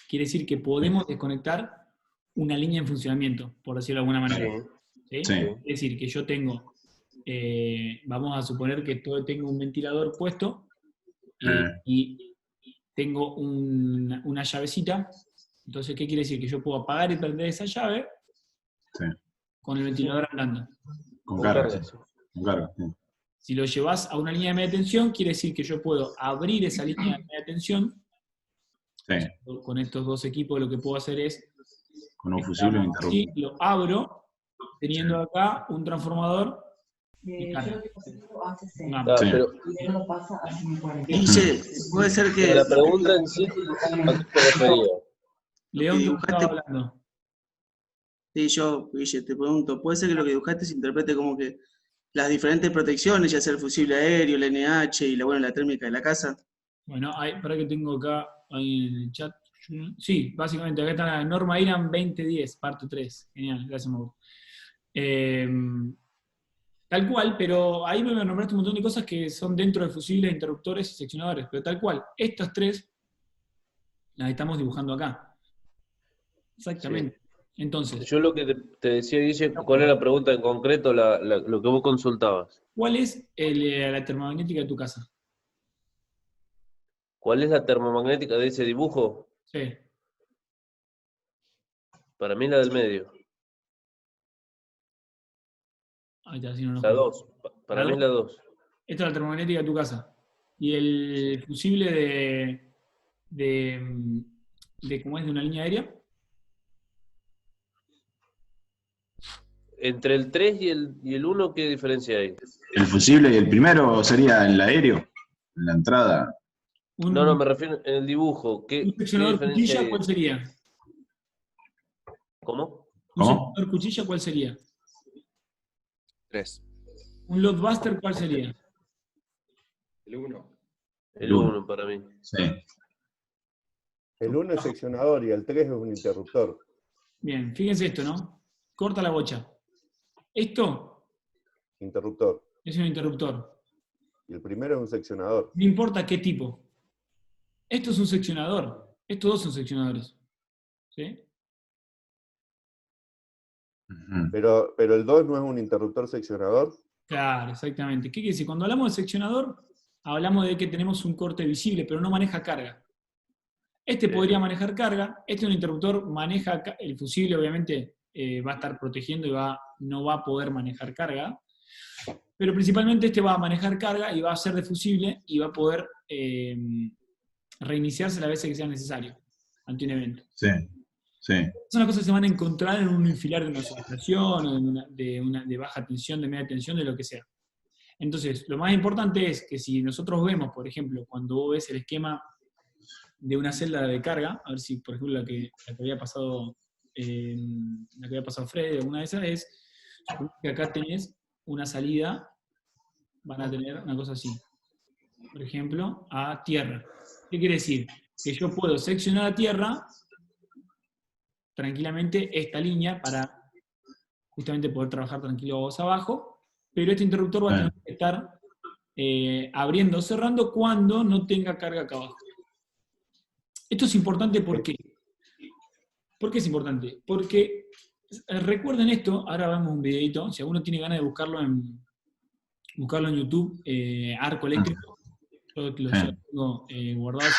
Quiere decir que podemos desconectar una línea en funcionamiento, por decirlo de alguna manera. ¿Sí? Sí. Es decir, que yo tengo, vamos a suponer que tengo un ventilador puesto y tengo una llavecita. Entonces, ¿qué quiere decir? Que yo puedo apagar y prender esa llave con el ventilador andando. Con carga. Con carga. Si lo llevas a una línea de media tensión, quiere decir que yo puedo abrir esa línea de media tensión. Con estos dos equipos lo que puedo hacer es, con un fusible e interruptor. Sí, lo abro, teniendo acá un transformador. Puede ser que... La pregunta en sí, ¿a qué te refería? León, tú estabas hablando. Sí, Guille, te pregunto, ¿puede ser que lo que dibujaste se interprete como que las diferentes protecciones, ya sea el fusible aéreo, el NH y la térmica de la casa? Bueno, para que tengo acá ahí en el chat. Sí, básicamente, acá está la norma IRAM 2010, parte 3. Genial, gracias, Mauro. Tal cual, pero ahí me nombraste un montón de cosas que son dentro de fusibles, interruptores y seccionadores, pero tal cual, estas tres las estamos dibujando acá. Exactamente. Sí. Entonces, yo lo que te decía, Guille, ¿cuál es la pregunta en concreto, lo que vos consultabas? ¿Cuál es la termomagnética de tu casa? ¿Cuál es la termomagnética de ese dibujo? Sí. Para mí la del medio. Ahí está, si no, la 2. Para mí es la 2. Esta es la termomagnética de tu casa. Y el fusible ¿cómo es? ¿De una línea aérea? Entre el 3 y el 1, ¿qué diferencia hay? El fusible y el primero sería el aéreo, en la entrada. No, me refiero en el dibujo. ¿Un seccionador cuchilla cuál sería? ¿Cómo? ¿Un seccionador cuchilla cuál sería? 3. ¿Un loadbuster cuál sería? El 1. El 1 para mí. Sí. El 1 es seccionador y el 3 es un interruptor. Bien, fíjense esto, ¿no? Corta la bocha. Esto interruptor. Es un interruptor. Y el primero es un seccionador. No importa qué tipo. Esto es un seccionador. Estos dos son seccionadores. ¿Sí? Pero el 2 no es un interruptor seccionador. Claro, exactamente. ¿Qué quiere decir? Cuando hablamos de seccionador, hablamos de que tenemos un corte visible, pero no maneja carga. Este podría manejar carga. Este es un interruptor, maneja el fusible, obviamente va a estar protegiendo y no va a poder manejar carga. Pero principalmente este va a manejar carga y va a ser de fusible y va a poder reiniciarse las veces que sea necesario ante un evento. Sí, sí. Son las cosas que se van a encontrar en un infilar de una subestación, o de baja tensión, de media tensión, de lo que sea. Entonces, lo más importante es que si nosotros vemos, por ejemplo, cuando vos ves el esquema de una celda de carga, a ver si, por ejemplo, la que había pasado Fred, alguna de esas es que acá tenés una salida, van a tener una cosa así. Por ejemplo, a tierra. ¿Qué quiere decir? Que yo puedo seccionar a tierra tranquilamente esta línea para justamente poder trabajar tranquilo vos abajo, pero este interruptor va a tener que estar abriendo o cerrando cuando no tenga carga acá abajo. Esto es importante, ¿por qué? ¿Por qué es importante? Porque, recuerden esto, ahora vemos un videito, si alguno tiene ganas de buscarlo en YouTube, arco eléctrico, yo lo tengo guardado,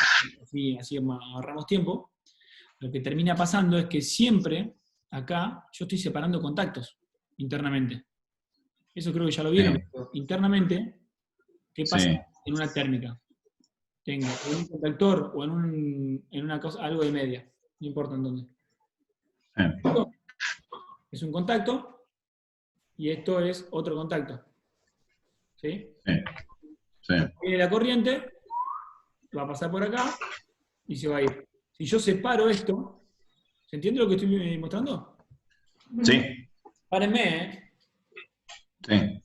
así ahorramos tiempo. Lo que termina pasando es que siempre, acá, yo estoy separando contactos internamente. Eso creo que ya lo vieron. Pero internamente, ¿qué pasa en una térmica? Tengo en un contactor o en una cosa, algo de media, no importa en dónde. Esto es un contacto y esto es otro contacto. ¿Sí? Sí. Viene la corriente, va a pasar por acá y se va a ir. Si yo separo esto, ¿se entiende lo que estoy mostrando? Sí. Párenme, Sí.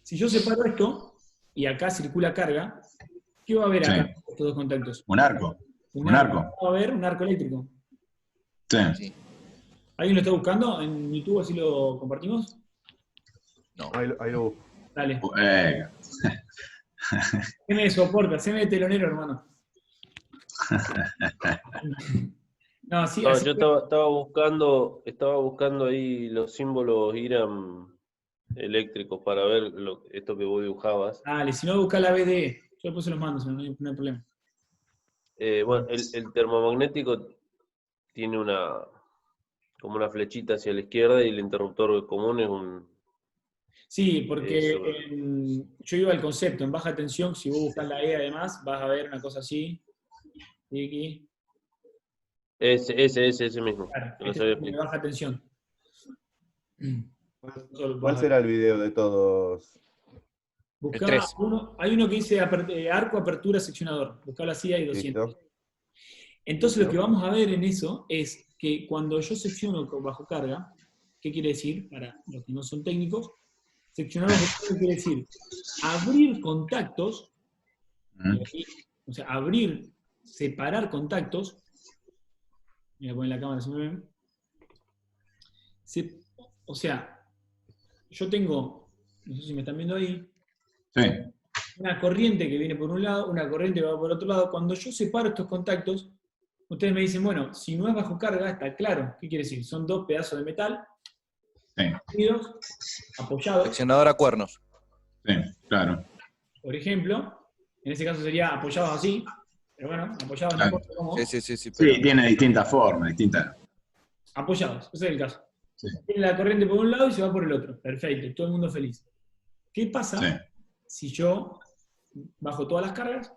Si yo separo esto, y acá circula carga, ¿qué va a haber acá, estos dos contactos? Un arco. Un arco. Va a haber un arco eléctrico. Sí. ¿Alguien lo está buscando en YouTube, así lo compartimos? No. Ahí lo busco. Dale. ¿Qué me soporta? Se me telonero, hermano. No, sí, No, yo estaba buscando ahí los símbolos IRAM eléctricos para ver esto que vos dibujabas. Dale, si no, busca la BDE. Yo después se los mando, no hay problema. Bueno, el termomagnético tiene como una flechita hacia la izquierda y el interruptor común es un... Sí, porque yo iba al concepto, en baja tensión, si vos buscas la E además, vas a ver una cosa así. Y aquí. Ese mismo. Claro, No este sabía es de explicar. baja tensión. ¿Cuál será el video de todos? Buscá hay uno que dice arco, apertura, seccionador. Buscalo así, hay 200. ¿Listo? Entonces lo que vamos a ver en eso es que cuando yo secciono bajo carga, ¿qué quiere decir? Para los que no son técnicos, seccionar bajo carga quiere decir abrir contactos, o sea, separar contactos. Voy a poner la cámara si me ven. O sea, yo tengo, no sé si me están viendo ahí, una corriente que viene por un lado, una corriente que va por otro lado. Cuando yo separo estos contactos, ustedes me dicen, bueno, si no es bajo carga, está claro. ¿Qué quiere decir? Son dos pedazos de metal, unidos, apoyados. Seccionador a cuernos. Sí, claro. Por ejemplo, en ese caso sería apoyados así, pero bueno, apoyados no importa cómo. Sí, pero... tiene distintas formas, distintas. Apoyados, ese es el caso. Tiene la corriente por un lado y se va por el otro. Perfecto, todo el mundo feliz. ¿Qué pasa si yo bajo todas las cargas?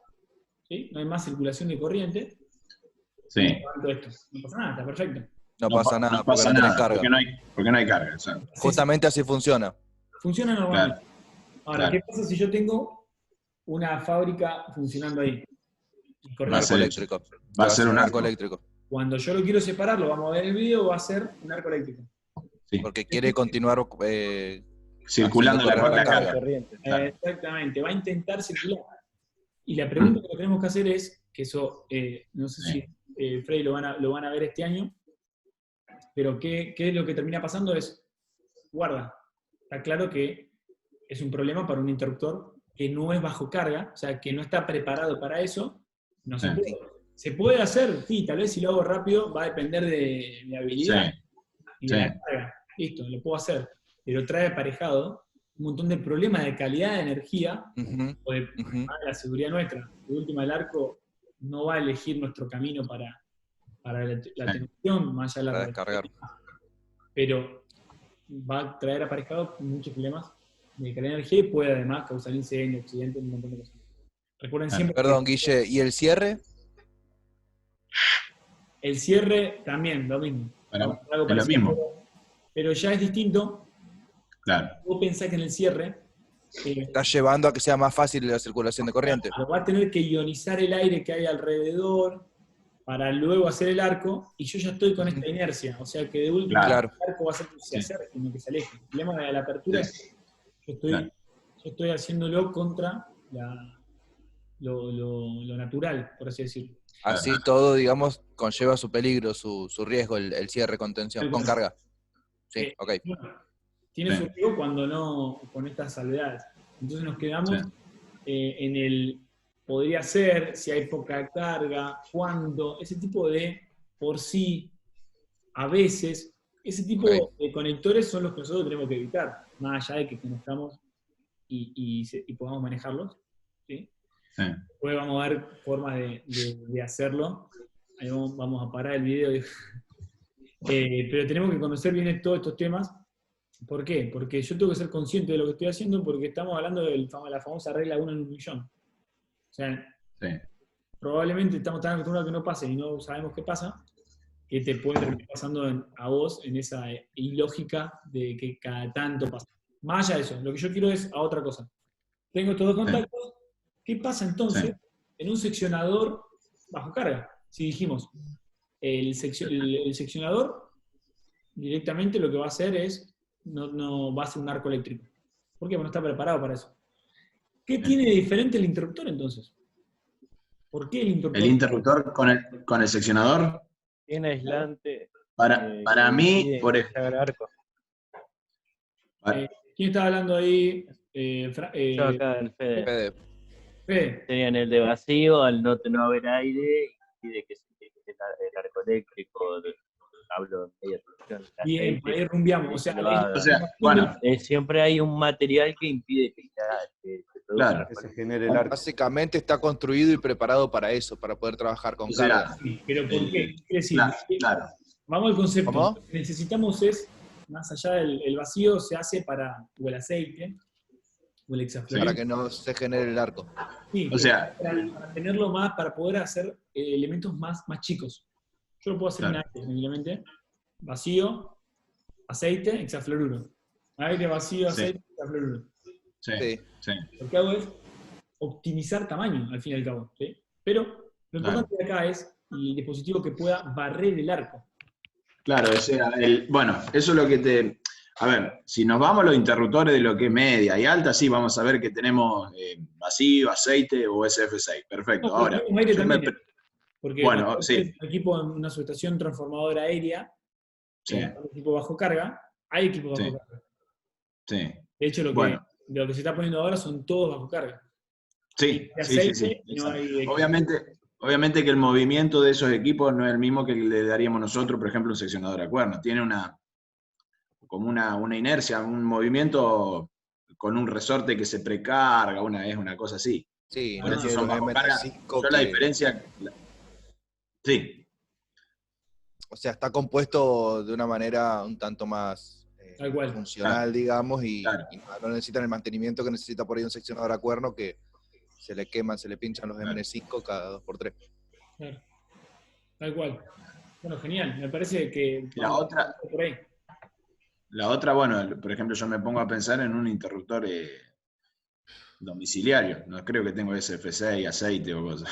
¿Sí? No hay más circulación de corriente. Esto. No pasa nada, está perfecto. No pasa nada, porque no tenés carga. Porque no hay carga. O sea. Justamente así funciona. Funciona normalmente. Claro. Ahora, ¿qué pasa si yo tengo una fábrica funcionando ahí? Va a ser eléctrico. Va a ser un arco eléctrico. Cuando yo lo quiero separar, lo vamos a ver en el video, va a ser un arco eléctrico. Sí. Porque quiere continuar circulando la carga. Exactamente, va a intentar circular. Y la pregunta que tenemos que hacer es, que eso, no sé si Frey lo van a ver este año, pero ¿qué es lo que termina pasando? Es, guarda, está claro que es un problema para un interruptor que no es bajo carga, o sea, que no está preparado para eso, no se puede. ¿Se puede hacer? Sí, tal vez si lo hago rápido va a depender de mi habilidad y de la carga. Listo, lo puedo hacer. Pero trae aparejado un montón de problemas de calidad de energía o de la seguridad nuestra. De última, el arco no va a elegir nuestro camino para la tensión, más allá de la descargar. Pero va a traer aparejado muchos problemas de calidad de energía y puede además causar incendio, accidentes, un montón de cosas. Recuerden siempre. Perdón, Guille, ¿y el cierre? El cierre también, lo mismo. Es lo mismo. Pero ya es distinto. Claro. Vos pensás que en el cierre... Estás llevando a que sea más fácil la circulación de corriente. Va a tener que ionizar el aire que hay alrededor para luego hacer el arco, y yo ya estoy con esta inercia. O sea que de último el arco va a ser que se acerque, sino que se aleje. El problema de la apertura es que yo estoy haciéndolo contra lo natural, por así decirlo. Así todo, digamos, conlleva su peligro, su riesgo, el cierre con tensión, con carga. Sí, ok. Tiene su riesgo cuando no, con estas salvedades. Entonces nos quedamos en el podría ser, si hay poca carga, cuándo, ese tipo de por sí, a veces, ese tipo de conectores son los que nosotros tenemos que evitar, más allá de que conozcamos y podamos manejarlos. ¿Sí? Después vamos a ver formas de hacerlo. Ahí vamos a parar el video. Pero tenemos que conocer bien todos estos temas. ¿Por qué? Porque yo tengo que ser consciente de lo que estoy haciendo, porque estamos hablando de la famosa regla 1 en 1 millón. O sea, probablemente estamos tan acostumbrados a que no pase y no sabemos qué pasa, que te puede terminar pasando a vos en esa ilógica de que cada tanto pasa. Más allá de eso, lo que yo quiero es a otra cosa. Tengo estos dos contactos. ¿Qué pasa entonces en un seccionador bajo carga? Si dijimos, el seccionador directamente lo que va a hacer es, no va a ser un arco eléctrico. ¿Por qué? Porque no está preparado para eso. ¿Qué tiene de diferente el interruptor entonces? ¿Por qué el interruptor? El interruptor con el seccionador. Tiene aislante. Para mí, por ejemplo. ¿Quién está hablando ahí? Yo acá, el Fede. Fede. Tenían el de vacío, al no haber aire, impide que se el arco eléctrico, hablo de media tensión. Bien, ahí rumbiamos. O sea, bueno, siempre hay un material que impide que se produzca. Claro, que se genere el arco. Básicamente está construido y preparado para eso, para poder trabajar con carga. Sí, pero ¿por qué? Quiere decir, claro. Vamos al concepto. ¿Cómo? Lo que necesitamos es, más allá del vacío, se hace o el aceite, o el hexafluoruro. Para que no se genere el arco. Sí, o sea, para tenerlo más, para poder hacer elementos más chicos. Yo lo puedo hacer en aire, simplemente. Vacío, aceite, hexafluoruro. Aire, vacío, aceite, hexafluoruro. Sí. Lo que hago es optimizar tamaño, al fin y al cabo. ¿Sí? Pero lo importante de acá es el dispositivo que pueda barrer el arco. Claro, o sea, bueno, eso es lo que te... A ver, si nos vamos a los interruptores de lo que es media y alta, sí, vamos a ver que tenemos vacío, aceite o SF6. Perfecto. Ahora, porque bueno, sí. Un equipo en una subestación transformadora aérea, un equipo bajo carga, hay equipos bajo carga. Sí. De hecho, lo que se está poniendo ahora son todos bajo carga. Sí. No obviamente que el movimiento de esos equipos no es el mismo que le daríamos nosotros, por ejemplo, un seccionador a cuerno. Tiene como una inercia, un movimiento con un resorte que se precarga, es una cosa así. Sí, por eso son bajo carga. La diferencia... Sí. O sea, está compuesto de una manera un tanto más funcional, digamos, y no necesitan el mantenimiento que necesita por ahí un seccionador a cuerno que se le queman, se le pinchan los MN5 cada 2x3. Claro. Tal cual. Bueno, genial. Me parece que... La otra, bueno, por ejemplo, yo me pongo a pensar en un interruptor domiciliario. No creo que tengo SF6, aceite o cosas.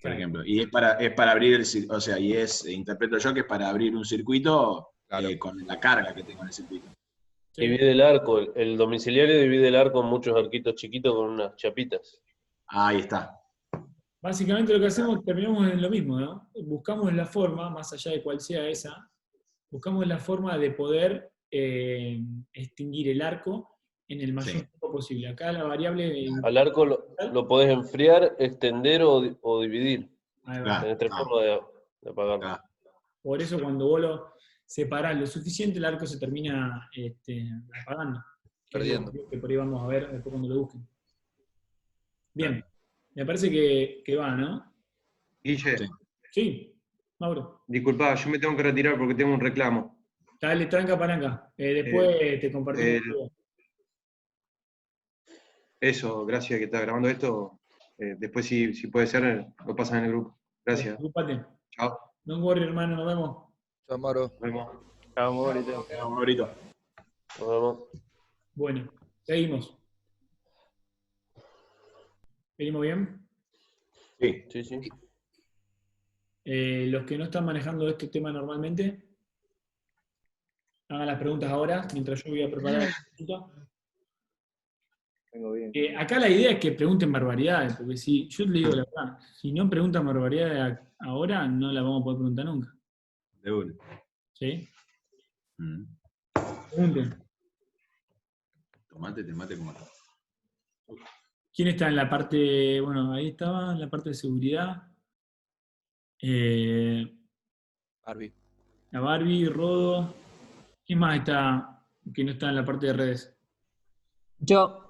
Por ejemplo. Y es para abrir o sea, interpreto yo que es para abrir un circuito con la carga que tengo en el circuito. Divide el arco, el domiciliario divide el arco en muchos arquitos chiquitos con unas chapitas. Ahí está. Básicamente lo que hacemos, terminamos en lo mismo, ¿no? Buscamos la forma, más allá de cuál sea esa, buscamos la forma de poder extinguir el arco en el mayor tiempo posible. Acá la variable... Al arco lo podés enfriar, extender o dividir. En tres formas de apagarlo. Por eso cuando vos lo separás lo suficiente, el arco se termina apagando. Perdiendo. Que por ahí vamos a ver después cuando lo busquen. Bien. Me parece que va, ¿no? Guille. Sí, Mauro. Disculpa, yo me tengo que retirar porque tengo un reclamo. Dale, tranca palanca. Después te compartimos. Eso, gracias que estás grabando esto. Después, si puede ser, lo pasan en el grupo. Gracias. Ocúpate. Chao. No worry, hermano, nos vemos. Chao, Mauro. Nos vemos. Chao, Maurito. Chao, Maurito. Nos vemos. Bueno, seguimos. ¿Venimos bien? Sí. Los que no están manejando este tema normalmente, hagan las preguntas ahora, mientras yo voy a preparar la pregunta. Vengo bien. Acá la idea es que pregunten barbaridades, porque si yo le digo la verdad, si no preguntan barbaridades ahora, no la vamos a poder preguntar nunca. De una. ¿Sí? Pregunten. Tomate como... ¿Quién está en la parte, bueno, ahí estaba, en la parte de seguridad? Barbie. La Barbie, Rodo. ¿Quién más está que no está en la parte de redes? Yo.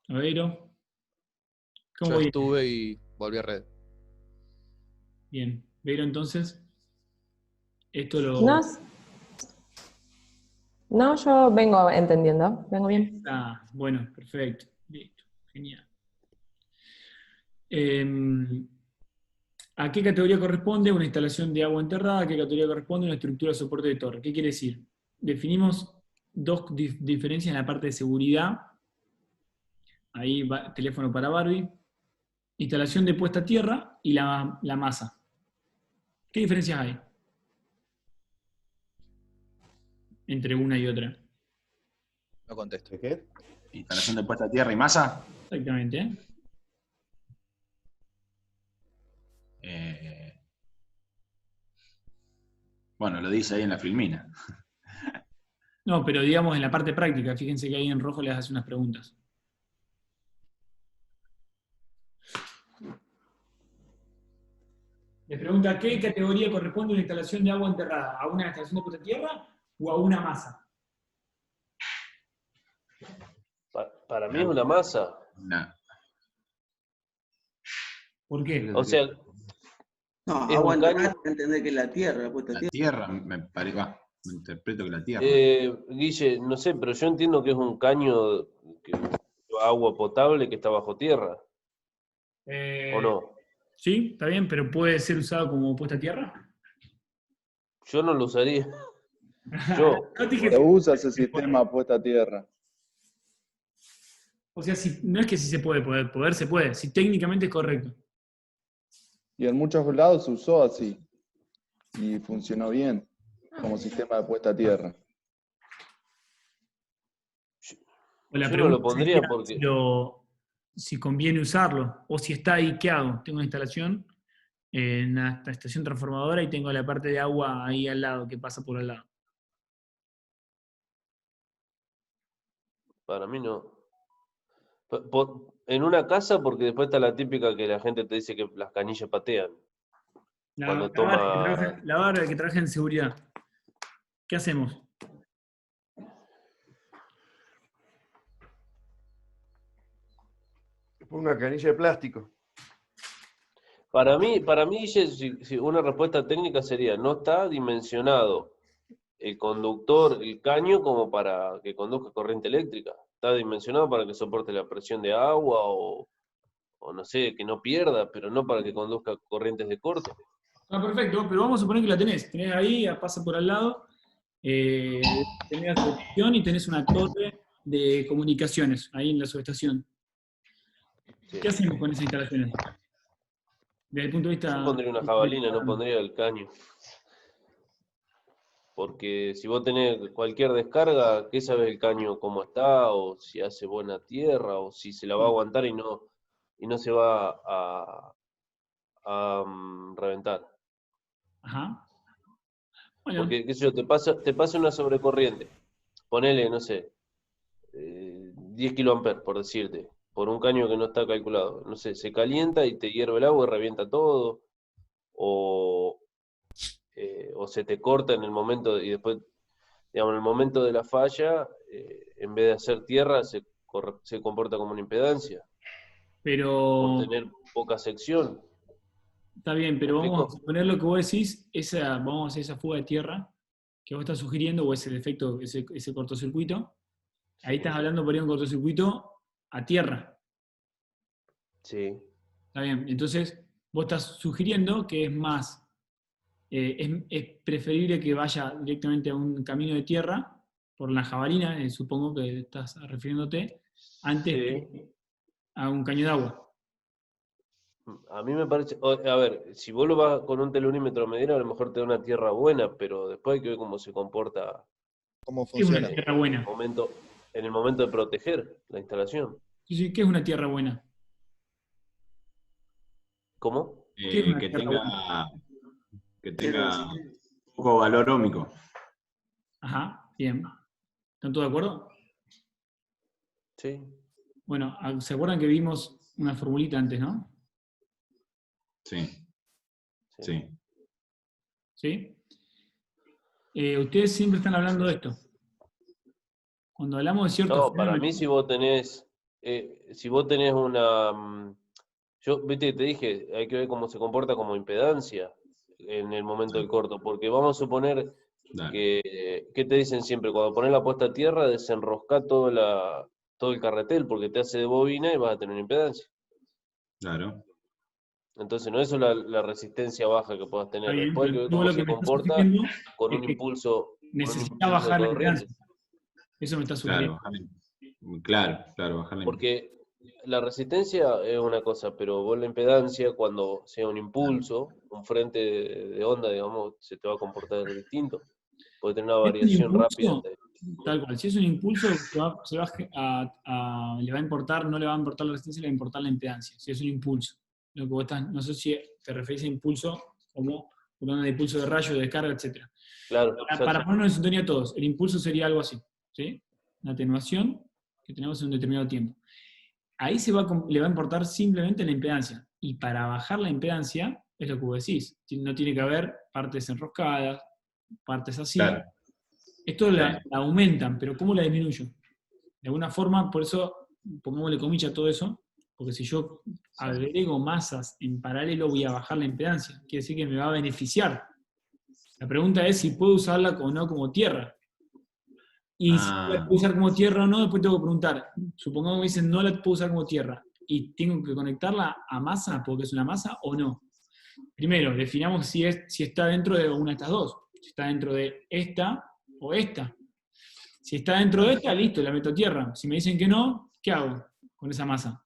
Aveiro. Yo estuve y volví a red. Bien. Aveiro, entonces, esto lo... No, yo vengo entendiendo. Vengo bien. Bueno, perfecto. Listo. Genial. ¿A qué categoría corresponde una instalación de agua enterrada? ¿A qué categoría corresponde una estructura de soporte de torre? ¿Qué quiere decir? Definimos dos diferencias en la parte de seguridad. Ahí va teléfono para Barbie. Instalación de puesta a tierra y la masa. ¿Qué diferencias hay? entre una y otra. No contesto. ¿Qué? Instalación de puesta a tierra y masa. Exactamente. Bueno, lo dice ahí en la filmina. No, pero digamos en la parte práctica, fíjense que ahí en rojo les hace unas preguntas. Les pregunta, ¿qué categoría corresponde a una instalación de agua enterrada? ¿A una instalación de puesta a tierra o a una masa? Para mí es una masa. No. ¿Por qué? O sea, No, es agua un caño. enterrada, entender que es la tierra, puesta a La tierra. tierra, me interpreto que la tierra. Guille, no sé, pero yo entiendo que es un caño que agua potable que está bajo tierra. ¿O no? Sí, está bien, pero puede ser usado como puesta a tierra. Yo no lo usaría. Yo. Se usa ese sistema puesta a tierra. O sea, no es que si se puede, poder se puede, si técnicamente es correcto. Y en muchos lados se usó así. Y funcionó bien como sistema de puesta a tierra. La Yo no lo pregunta pondría sería porque... si conviene usarlo, o si está ahí, ¿qué hago? Tengo una instalación en una estación transformadora y tengo la parte de agua ahí al lado, que pasa por al lado. Para mí no. En una casa, porque después está la típica que la gente te dice que las canillas patean. Cuando toma... La barra que trabaja en seguridad. ¿Qué hacemos? Una canilla de plástico. Para mí si una respuesta técnica sería, no está dimensionado el conductor, el caño, como para que conduzca corriente eléctrica. Está dimensionado para que soporte la presión de agua o no sé, que no pierda, pero no para que conduzca corrientes de corte. Ah, perfecto, pero vamos a suponer que la tenés. Tenés ahí, pasa por al lado, tenés la subestación y tenés una torre de comunicaciones ahí en la subestación. Sí. ¿Qué hacemos con esas instalaciones? Desde el punto de vista... Yo pondría una jabalina, no pondría el caño. Porque si vos tenés cualquier descarga, ¿qué sabes el caño cómo está? O si hace buena tierra, o si se la va a aguantar y no se va a reventar. Ajá. Bueno. Porque, qué sé yo, te pasa una sobrecorriente. Ponele, no sé, 10 kiloamperes, por decirte, por un caño que no está calculado. No sé, se calienta y te hierve el agua y revienta todo. O se te corta en el momento, y después, digamos, en el momento de la falla, en vez de hacer tierra, se comporta como una impedancia. Pero... Por tener poca sección. Está bien, pero vamos a suponer lo que vos decís, vamos a hacer esa fuga de tierra que vos estás sugiriendo, o ese defecto, ese cortocircuito. Ahí estás hablando por ahí de un cortocircuito a tierra. Sí. Está bien, entonces vos estás sugiriendo que es más, es preferible que vaya directamente a un camino de tierra, por la jabalina, supongo que estás refiriéndote, antes que a un caño de agua. A mí me parece, a ver, si vos lo vas con un telurímetro a medir, a lo mejor te da una tierra buena, pero después hay que ver cómo se comporta. ¿Cómo funciona? ¿Qué es una tierra buena? En el momento de proteger la instalación. Sí, ¿qué es una tierra buena? ¿Cómo? Que tenga poco valor ómico. Ajá, bien. ¿Están todos de acuerdo? Sí. Bueno, ¿se acuerdan que vimos una formulita antes, no? Sí. Sí. ¿Sí? Ustedes siempre están hablando de esto. Cuando hablamos de ciertos... No, para mí si vos tenés una... viste que te dije, hay que ver cómo se comporta como impedancia en el momento del corto, porque vamos a suponer que te dicen siempre, cuando pones la puesta a tierra, desenrosca todo el carretel, porque te hace de bobina y vas a tener impedancia. Claro. Entonces no es la resistencia baja que puedas tener. Bien, después hay que ver cómo se comporta con un impulso. Necesita bajar la impedancia. Eso me está sugiriendo. Claro, bajar la impedancia. Porque la resistencia es una cosa, pero vos la impedancia, cuando sea un impulso, un frente de onda, digamos, se te va a comportar distinto. puede tener una variación rápida. Tal cual, si es un impulso, le va a importar, no le va a importar la resistencia, le va a importar la impedancia, si es un impulso. Lo que vos estás, no sé si te referís a impulso como hablando de impulso de rayo, de descarga, etc. Claro, para ponernos en sintonía todos, el impulso sería algo así, ¿sí? Una atenuación que tenemos en un determinado tiempo. Ahí le va a importar simplemente la impedancia. Y para bajar la impedancia, es lo que vos decís, no tiene que haber partes enroscadas, partes así. Claro. Esto la aumentan, pero ¿cómo la disminuyo? De alguna forma, por eso, pongámosle comillas a todo eso, porque si yo agrego masas en paralelo voy a bajar la impedancia, quiere decir que me va a beneficiar. La pregunta es si puedo usarla o no como tierra. Y si la puedo usar como tierra o no, después tengo que preguntar, supongamos que me dicen no la puedo usar como tierra, y tengo que conectarla a masa, porque es una masa, o no. Primero, definamos si está dentro de una de estas dos, si está dentro de esta o esta. Si está dentro de esta, listo, la meto a tierra. Si me dicen que no, ¿qué hago con esa masa?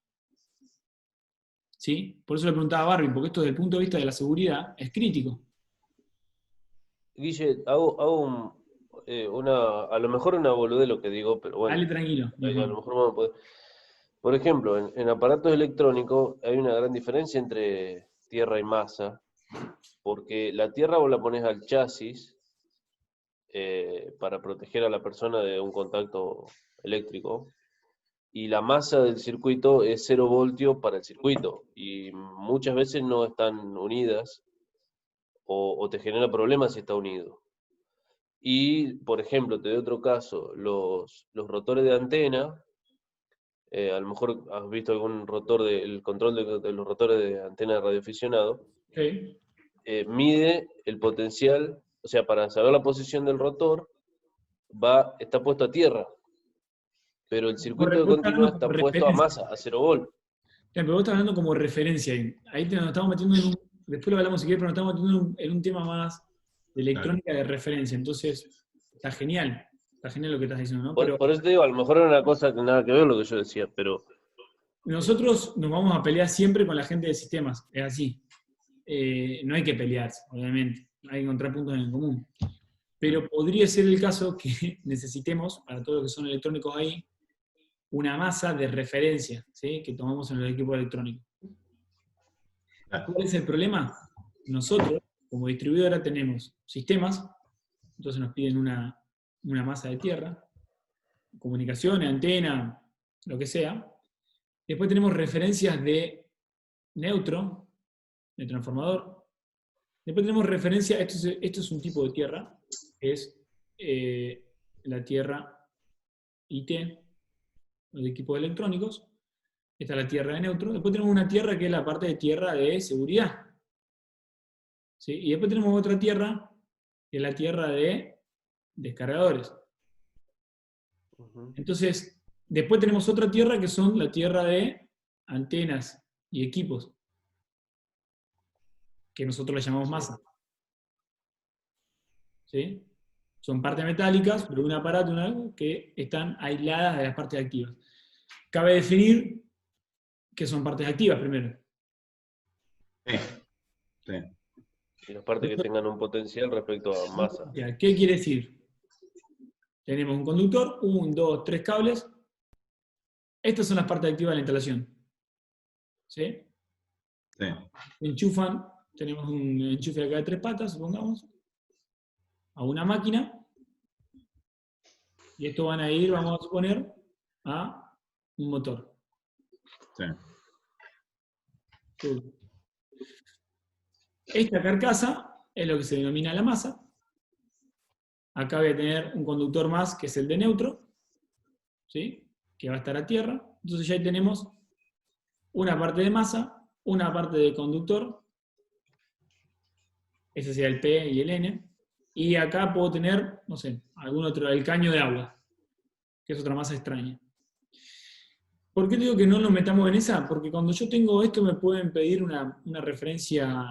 ¿Sí? Por eso le preguntaba a Barbie, porque esto desde el punto de vista de la seguridad es crítico. Guille, hago a lo mejor una boludez lo que digo, pero bueno. Dale tranquilo. A lo mejor vamos a poder. Por ejemplo, en aparatos electrónicos hay una gran diferencia entre tierra y masa, porque la tierra vos la pones al chasis para proteger a la persona de un contacto eléctrico, y la masa del circuito es 0 voltios para el circuito, y muchas veces no están unidas, o te genera problemas si está unido. Y, por ejemplo, te doy otro caso, los rotores de antena, a lo mejor has visto algún rotor, el control de los rotores de antena de radioaficionado, sí. Mide el potencial, o sea, para saber la posición del rotor, está puesto a tierra, pero el circuito de continuo está puesto a masa, a 0 volt. Pero vos estás hablando como referencia ahí nos estamos metiendo en después lo hablamos si querés, pero nos estamos metiendo en un tema más de electrónica de referencia, entonces está genial lo que estás diciendo, ¿no? Por eso te digo, a lo mejor era una cosa que nada que ver lo que yo decía, pero... Nosotros nos vamos a pelear siempre con la gente de sistemas, es así. No hay que pelearse, obviamente, hay que encontrar puntos en común. Pero podría ser el caso que necesitemos, para todos los que son electrónicos ahí, una masa de referencia, ¿sí? Que tomamos en los equipos electrónicos. ¿Cuál es el problema? Nosotros, como distribuidora, tenemos sistemas, entonces nos piden una masa de tierra, comunicaciones, antena, lo que sea. Después tenemos referencias de neutro, de transformador. Después tenemos referencia, esto es un tipo de tierra, que es la tierra IT, los equipos electrónicos. Esta es la tierra de neutro. Después tenemos una tierra que es la parte de tierra de seguridad. ¿Sí? Y después tenemos otra tierra, que es la tierra de descargadores. Entonces, después tenemos otra tierra que son la tierra de antenas y equipos, que nosotros le llamamos masa. ¿Sí? Son partes metálicas de un aparato que están aisladas de las partes activas. Cabe definir qué son partes activas primero. Sí. Y las partes que tengan un potencial respecto a masa. ¿Qué quiere decir? Tenemos un conductor, 1, 2, 3 cables. Estas son las partes activas de la instalación. ¿Sí? Sí. Enchufan, tenemos un enchufe acá de 3 patas, supongamos, a una máquina. Y esto van a ir, vamos a suponer, a un motor. Sí. Esta carcasa es lo que se denomina la masa. Acá voy a tener un conductor más, que es el de neutro, ¿sí? Que va a estar a tierra. Entonces ya ahí tenemos una parte de masa, una parte de conductor. Ese sería el P y el N. Y acá puedo tener, no sé, algún otro, el caño de agua, que es otra masa extraña. ¿Por qué digo que no nos metamos en esa? Porque cuando yo tengo esto me pueden pedir una referencia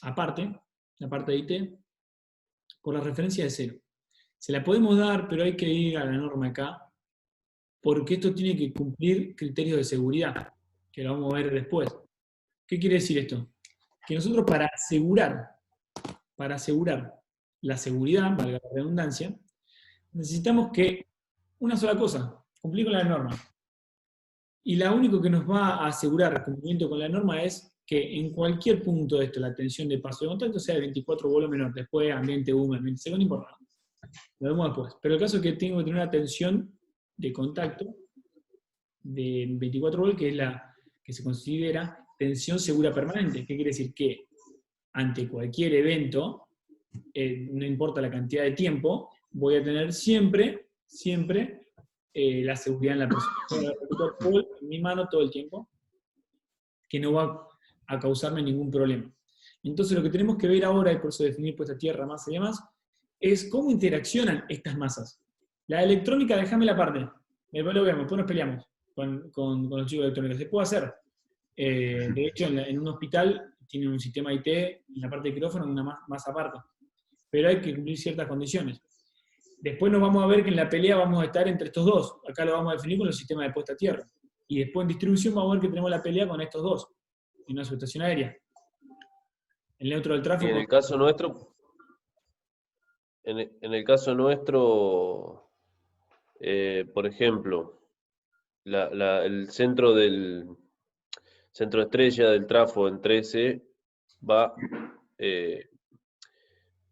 aparte, la parte de IT, por la referencia de 0. Se la podemos dar, pero hay que ir a la norma acá, porque esto tiene que cumplir criterios de seguridad, que lo vamos a ver después. ¿Qué quiere decir esto? Que nosotros para asegurar la seguridad, valga la redundancia, necesitamos que una sola cosa, cumplir con la norma. Y lo único que nos va a asegurar el cumplimiento con la norma es que en cualquier punto de esto, la tensión de paso de contacto sea de 24 volt o menor, después ambiente húmedo, ambiente seco, no importa. Lo vemos después. Pero el caso es que tengo que tener una tensión de contacto de 24 volt, que es la que se considera tensión segura permanente. ¿Qué quiere decir? Que ante cualquier evento, no importa la cantidad de tiempo, voy a tener siempre la seguridad en la persona. En mi mano todo el tiempo, que no va a causarme ningún problema. Entonces lo que tenemos que ver ahora, y por eso definir puesta a tierra, masa y demás, es cómo interaccionan estas masas. La electrónica, déjame la parte. Después lo vemos, después nos peleamos con los chicos de electrónica. Se puede hacer. De hecho, en un hospital tienen un sistema IT, en la parte de quirófano, una más aparte. Pero hay que cumplir ciertas condiciones. Después nos vamos a ver que en la pelea vamos a estar entre estos dos. Acá lo vamos a definir con los sistemas de puesta a tierra. Y después en distribución vamos a ver que tenemos la pelea con estos dos. En una subestación aérea. El neutro del tráfico. Y en el caso nuestro, por ejemplo, el centro estrella del trafo en 13 va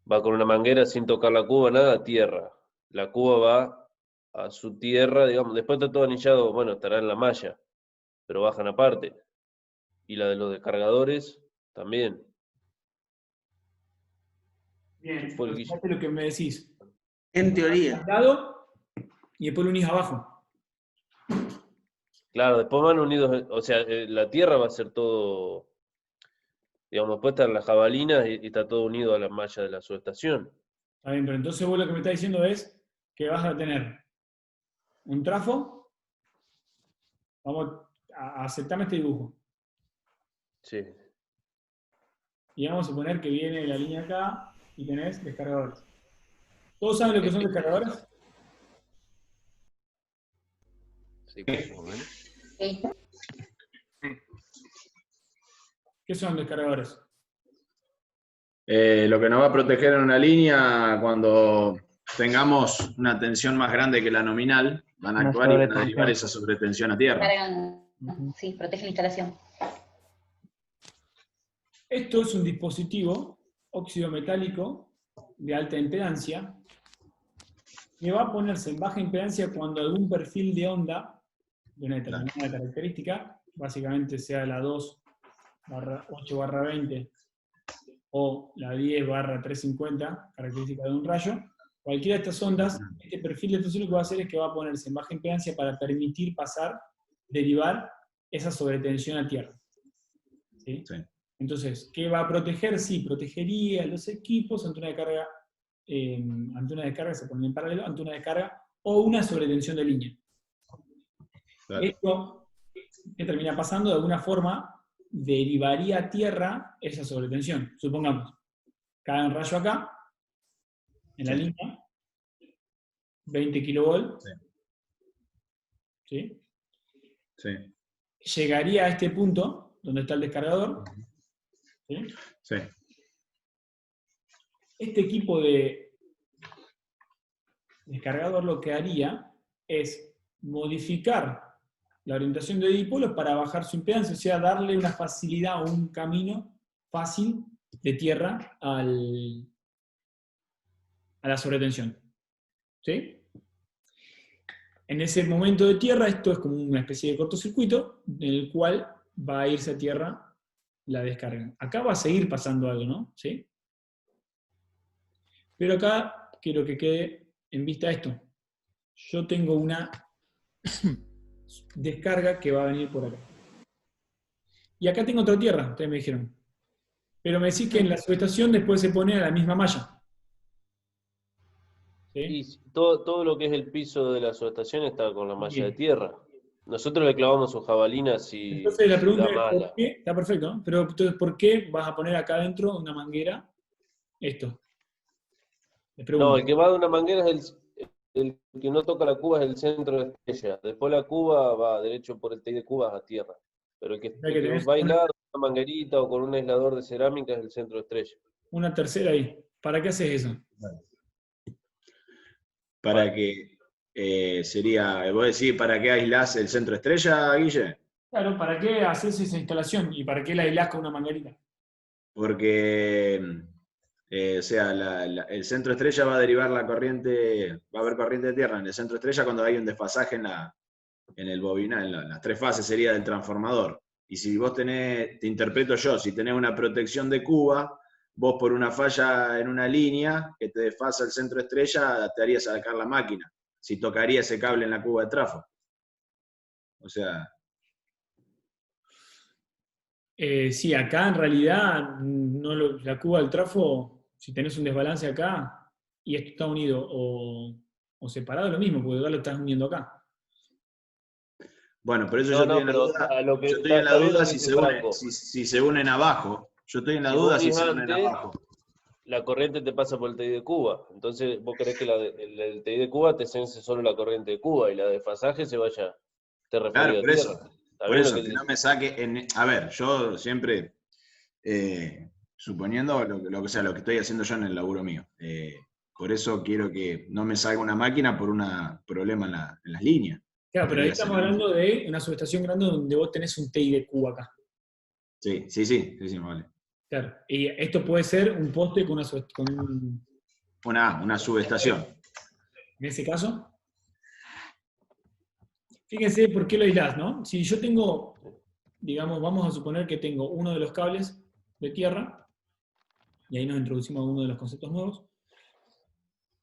con una manguera sin tocar la cuba, nada, a tierra. La cuba va a su tierra, digamos, después está todo anillado, bueno, estará en la malla, pero bajan aparte. Y la de los descargadores también. Bien, fíjate lo que me decís. En teoría. Y después lo unís abajo. Claro, después van unidos, o sea, la tierra va a ser todo, digamos, después están las jabalinas y está todo unido a la malla de la subestación. Está bien, pero entonces vos lo que me estás diciendo es que vas a tener un trafo. Vamos a aceptarme este dibujo. Sí. Y vamos a suponer que viene la línea acá y tenés descargadores. ¿Todos saben lo que son descargadores? Sí, por favor. Sí. ¿Qué son descargadores? Lo que nos va a proteger en una línea cuando tengamos una tensión más grande que la nominal, van a actuar y van a derivar esa sobretensión a tierra. Sí, protege la instalación. Esto es un dispositivo óxido metálico de alta impedancia que va a ponerse en baja impedancia cuando algún perfil de onda de una determinada característica, básicamente sea la 2/8/20 o la 10/350, característica de un rayo, cualquiera de estas ondas, este perfil de tensión lo que va a hacer es que va a ponerse en baja impedancia para permitir derivar esa sobretensión a tierra. ¿Sí? Sí. Entonces, ¿qué va a proteger? Sí, protegería los equipos ante una descarga, se ponen en paralelo, ante una descarga o una sobretensión de línea. Claro. Esto, ¿qué termina pasando? De alguna forma, derivaría a tierra esa sobretensión. Supongamos, cae un rayo acá, en la línea, 20 kilovolts. ¿Sí? Sí. Llegaría a este punto, donde está el descargador. ¿Sí? Sí. Este equipo de descargador lo que haría es modificar la orientación de dipolos para bajar su impedancia, o sea, darle una facilidad o un camino fácil de tierra a la sobretensión. ¿Sí? En ese momento de tierra, esto es como una especie de cortocircuito en el cual va a irse a tierra la descarga. Acá va a seguir pasando algo, ¿no? ¿Sí? Pero acá quiero que quede en vista esto. Yo tengo una descarga que va a venir por acá. Y acá tengo otra tierra, ustedes me dijeron. Pero me decís que en la subestación después se pone a la misma malla. ¿Sí? Y todo lo que es el piso de la subestación está con la malla de tierra. Nosotros le clavamos sus jabalinas y entonces la pregunta es, ¿por qué? Está perfecto, ¿no? Pero entonces, ¿por qué vas a poner acá adentro una manguera esto? No, el que va de una manguera es el que no toca la cuba, es el centro de estrella. Después la cuba va derecho por el TI de cubas a tierra. Pero el que va aislado con una manguerita o con un aislador de cerámica es el centro de estrella. Una tercera ahí. ¿Para qué haces eso? Para que sería, vos decís, ¿para qué aislás el centro estrella, Guille? Claro, ¿para qué haces esa instalación? ¿Y para qué la aislás con una manguerita? Porque, o sea, el centro estrella va a derivar la corriente, va a haber corriente de tierra en el centro estrella cuando hay un desfasaje en el bobinal, en las 3 fases sería del transformador. Y si vos tenés, te interpreto yo, si tenés una protección de Cuba, vos por una falla en una línea que te desfasa el centro estrella, te haría sacar la máquina, si tocaría ese cable en la cuba de trafo. O sea... Sí, acá en realidad la cuba del trafo, si tenés un desbalance acá y esto está unido o separado, es lo mismo, porque acá lo estás uniendo acá. Bueno, por eso yo estoy en la duda si se unen abajo. Yo estoy en la duda si se unen abajo. La corriente te pasa por el TI de Cuba. Entonces vos querés que el TI de Cuba te sense solo la corriente de Cuba y la de desfasaje se vaya, te referido a tierra. Por eso, que no me saque... A ver, yo siempre, suponiendo lo que estoy haciendo yo en el laburo mío. Por eso quiero que no me salga una máquina por un problema en las líneas. Claro, pero ahí estamos hablando de una subestación grande donde vos tenés un TI de Cuba acá. Sí, vale. Claro, y esto puede ser un poste con una subestación. En ese caso, fíjense por qué lo aislás, ¿no? Si yo tengo, digamos, vamos a suponer que tengo uno de los cables de tierra, y ahí nos introducimos a uno de los conceptos nuevos,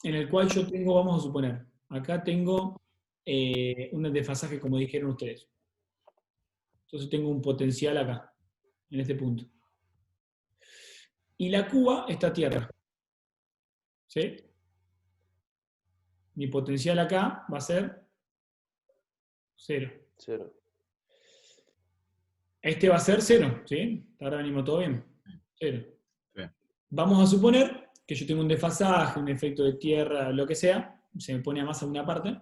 en el cual yo tengo, vamos a suponer, acá tengo un desfasaje, como dijeron ustedes. Entonces tengo un potencial acá, en este punto. Y la cuba está a tierra. ¿Sí? Mi potencial acá va a ser 0. Este va a ser 0, ¿sí? Ahora venimos todo bien. 0. Sí. Vamos a suponer que yo tengo un desfasaje, un efecto de tierra, lo que sea, se me pone a masa una parte,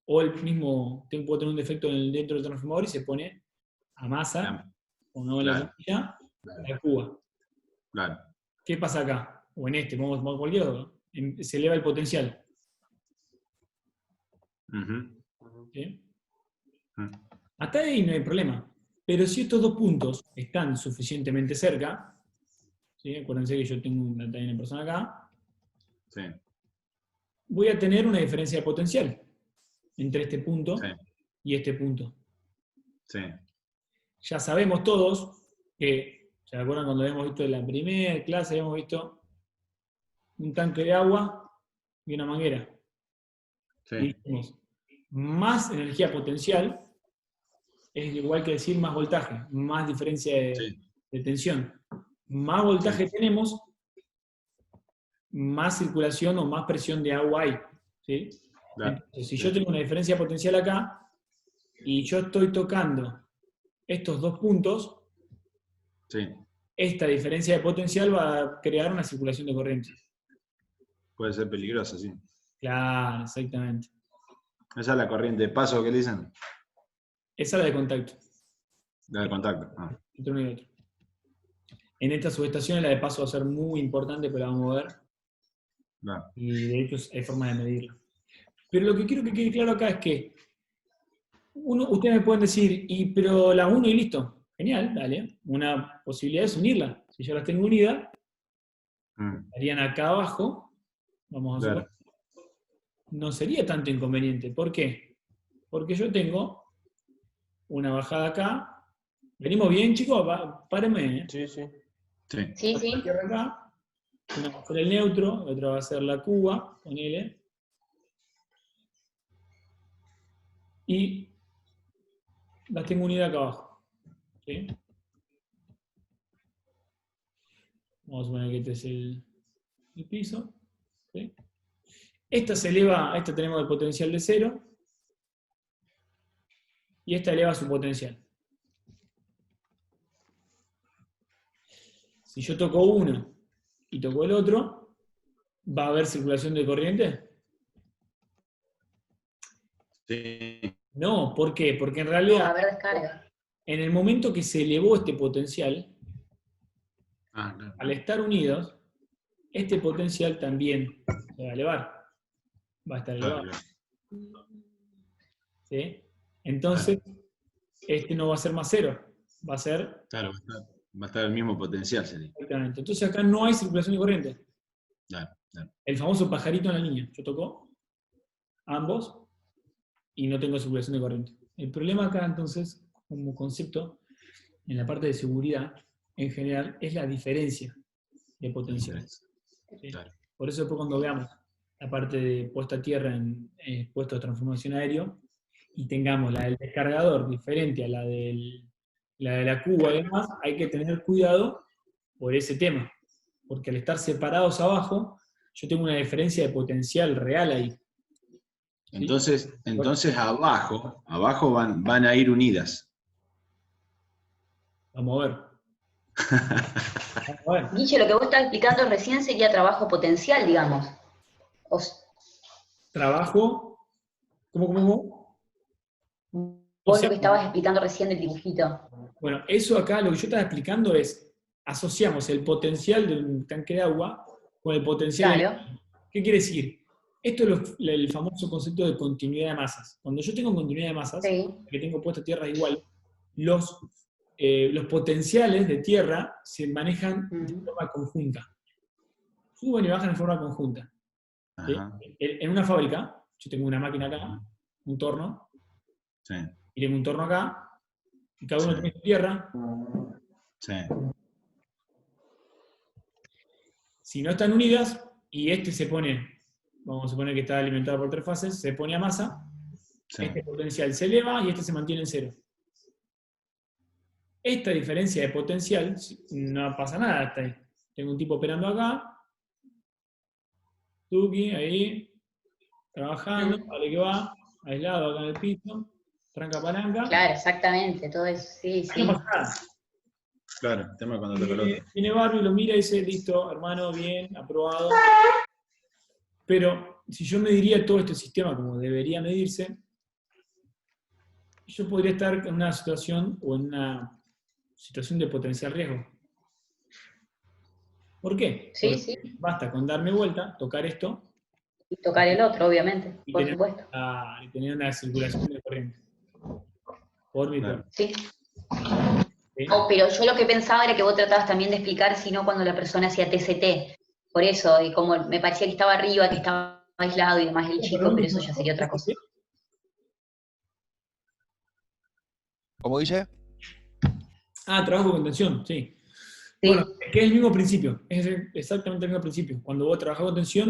o el mismo, puedo tener un defecto dentro del transformador y se pone a masa, o no la cuba. Claro. ¿Qué pasa acá? O en este, vamos a cualquier otro. Se eleva el potencial. ¿Sí? Hasta ahí no hay problema. Pero si estos dos puntos están suficientemente cerca, ¿sí? Acuérdense que yo tengo una persona acá, sí, voy a tener una diferencia de potencial entre este punto y este punto. Sí. Ya sabemos todos que, ¿se acuerdan cuando habíamos visto en la primera clase, habíamos visto un tanque de agua y una manguera? Sí. Y dijimos, más energía potencial es igual que decir más voltaje, más diferencia de tensión. Más voltaje tenemos, más circulación o más presión de agua hay. ¿Sí? Claro. Entonces, si yo tengo una diferencia potencial acá, y yo estoy tocando estos dos puntos, esta diferencia de potencial va a crear una circulación de corriente. Puede ser peligrosa, sí. Claro, exactamente. Esa es la corriente de paso que le dicen. Esa es la de contacto. La de contacto. Entre uno y otro. En esta subestación la de paso va a ser muy importante, pero la vamos a ver. Claro. Y de hecho hay formas de medirlo. Pero lo que quiero que quede claro acá es que ustedes me pueden decir, pero la uno y listo. Genial, dale. Una posibilidad es unirla. Si yo las tengo unidas, estarían acá abajo. Vamos a suponer. No sería tanto inconveniente. ¿Por qué? Porque yo tengo una bajada acá. ¿Venimos bien, chicos? Párenme. Sí. Acá. Una va a ser el neutro, la otra va a ser la cuba, ponele. Y las tengo unidas acá abajo. ¿Sí? Vamos a suponer que este es el piso. ¿Sí? Esta se eleva, esta tenemos el potencial de 0. Y esta eleva su potencial. Si yo toco uno y toco el otro, ¿va a haber circulación de corriente? Sí. No, ¿por qué? Porque en realidad, va a haber descarga. En el momento que se elevó este potencial, claro, al estar unidos, este potencial también se va a elevar. Va a estar elevado. ¿Sí? Entonces, este no va a ser más 0, va a ser... Claro, va a estar el mismo potencial, sería. Exactamente. Entonces acá no hay circulación de corriente. Claro. El famoso pajarito en la línea. Yo toco ambos y no tengo circulación de corriente. El problema acá, entonces, como concepto, en la parte de seguridad, en general, es la diferencia de potencial. ¿Sí? Claro. Por eso después cuando veamos la parte de puesta a tierra en puesto de transformación aéreo, y tengamos la del descargador diferente a la de la cuba y demás, hay que tener cuidado por ese tema. Porque al estar separados abajo, yo tengo una diferencia de potencial real ahí. ¿Sí? Entonces abajo van a ir unidas. Vamos a ver. Guille, lo que vos estás explicando recién sería trabajo potencial, digamos. Trabajo, ¿cómo? Vos lo que estabas explicando recién del dibujito. Bueno, eso acá, lo que yo estaba explicando es, asociamos el potencial de un tanque de agua con el potencial... Claro. ¿Qué quiere decir? Esto es el famoso concepto de continuidad de masas. Cuando yo tengo continuidad de masas, que tengo puesta tierra igual, los potenciales de tierra se manejan de forma conjunta. Suben y bajan en forma conjunta. ¿Sí? En una fábrica, yo tengo una máquina acá, un torno, y tengo un torno acá, y cada uno tiene su tierra. Si no están unidas, y este se pone, vamos a suponer que está alimentado por 3 fases, se pone a masa, este potencial se eleva y este se mantiene en 0. Esta diferencia de potencial, no pasa nada hasta ahí. Tengo un tipo operando acá, Tuki, ahí, trabajando, vale que va, aislado acá en el piso, tranca palanca. Claro, exactamente, todo eso, sí. No pasa nada. Claro, el tema es cuando toca el otro. Viene Barbie, lo mira y dice, listo, hermano, bien, aprobado. Pero si yo mediría todo este sistema como debería medirse, yo podría estar en una situación o en una situación de potencial riesgo. ¿Por qué? Porque basta con darme vuelta, tocar esto. Y tocar el otro, obviamente, por supuesto. Y tener una circulación de corriente. Por mi cuerpo. Sí. Pero yo lo que pensaba era que vos tratabas también de explicar, si no, cuando la persona hacía TCT. Por eso, y como me parecía que estaba arriba, que estaba aislado y demás el chico, pero eso ya sería otra cosa. ¿Cómo dice? Trabajo con tensión, sí. Bueno, es que es el mismo principio, es exactamente el mismo principio. Cuando vos trabajás con tensión,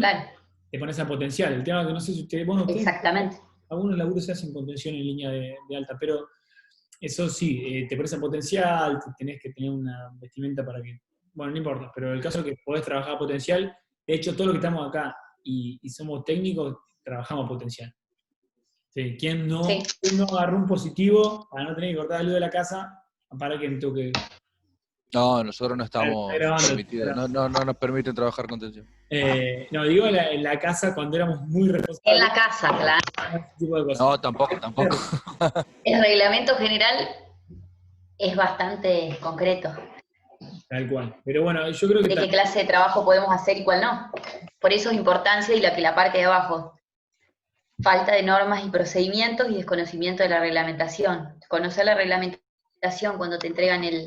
te pones a potencial. El tema que no sé si ustedes... Bueno, exactamente. Algunos laburos se hacen con tensión en línea de alta, pero eso sí, te pones a potencial, tenés que tener una vestimenta para que... Bueno, no importa, pero el caso es que podés trabajar a potencial. De hecho, todos los que estamos acá y somos técnicos, trabajamos a potencial. Sí, ¿quién no agarró un positivo para no tener que cortar la luz de la casa para que me toque? No, nosotros no estamos permitidos, no nos permiten trabajar con tensión. No, digo en la casa cuando éramos muy responsables. En la casa, claro. Ese tipo de cosas. No, tampoco. El reglamento general es bastante concreto. Tal cual. Pero bueno, yo creo que... ¿De qué clase de trabajo podemos hacer y cuál no? Por eso es importancia y la parte de abajo. Falta de normas y procedimientos y desconocimiento de la reglamentación. Conocer la reglamentación cuando te entregan el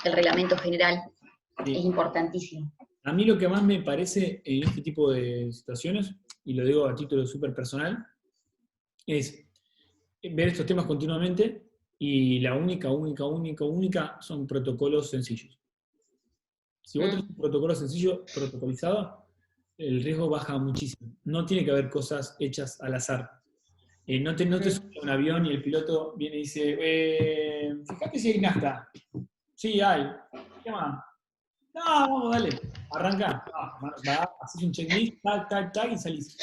reglamento general es importantísimo. A mí lo que más me parece en este tipo de situaciones, y lo digo a título súper personal, es ver estos temas continuamente y la única son protocolos sencillos. Si vos tenés un protocolo sencillo, protocolizado, el riesgo baja muchísimo. No tiene que haber cosas hechas al azar. No te subes a un avión y el piloto viene y dice, fíjate si hay nafta. Sí, hay. ¿Qué más? No, vamos, dale. Arranca. Haces un checklist, tac, y salís.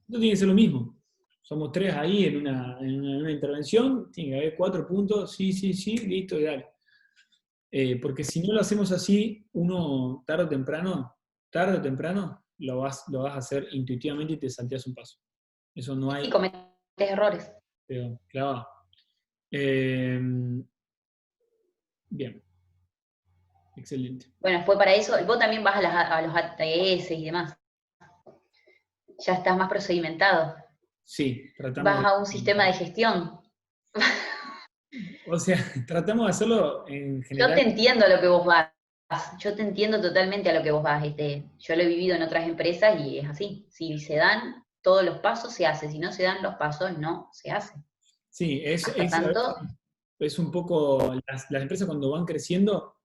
No tiene que ser lo mismo. Somos 3 ahí en una intervención, tiene que haber 4 puntos, sí, listo, y dale. Porque si no lo hacemos así, uno tarde o temprano, lo vas a hacer intuitivamente y te salteas un paso. Eso no hay... Y cometes errores. Pero, clavado. Bien. Excelente. Bueno, fue para eso, vos también vas a los ATS y demás. Ya estás más procedimentado. Sí, Vas a un sistema de gestión. O sea, tratamos de hacerlo en general. Yo te entiendo a lo que vos vas. Yo te entiendo totalmente a lo que vos vas. Yo lo he vivido en otras empresas y es así. Si se dan todos los pasos, se hace. Si no se dan los pasos, no se hace. Sí, tanto, es un poco, las empresas cuando van creciendo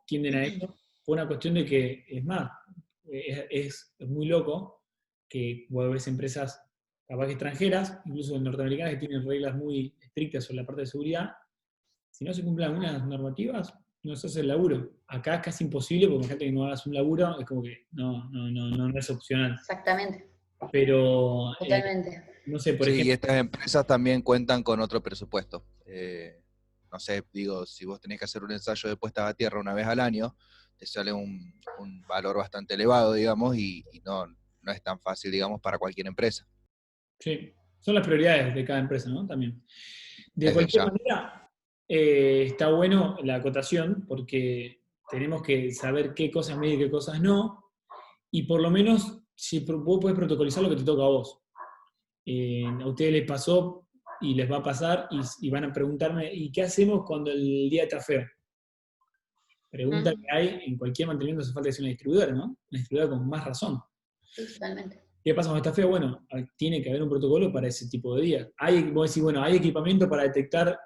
tienden a esto, por una cuestión de que, es más, es muy loco que vos ves empresas capaz que extranjeras, incluso norteamericanas, que tienen reglas muy estrictas sobre la parte de seguridad. Si no se cumplen algunas normativas, no se hace el laburo. Acá es casi imposible, porque imagínate que no hagas un laburo, es como que no es opcional. Exactamente. Pero, totalmente. No sé, por ejemplo. Y estas empresas también cuentan con otro presupuesto. No sé, digo, si vos tenés que hacer un ensayo de puesta a tierra una vez al año, te sale un valor bastante elevado, digamos, y no es tan fácil, digamos, para cualquier empresa. Sí, son las prioridades de cada empresa, ¿no? También. De cualquier manera, está bueno la acotación, porque tenemos que saber qué cosas medir y qué cosas no, y por lo menos, si vos podés protocolizar lo que te toca a vos. A ustedes les pasó y les va a pasar y van a preguntarme, ¿y qué hacemos cuando el día está feo? Pregunta que hay en cualquier mantenimiento, hace falta que sea una distribuidora, ¿no? Una distribuidora con más razón. Sí, totalmente. ¿Qué pasa cuando está feo? Bueno, tiene que haber un protocolo para ese tipo de días. Vos decís, bueno, hay equipamiento para detectar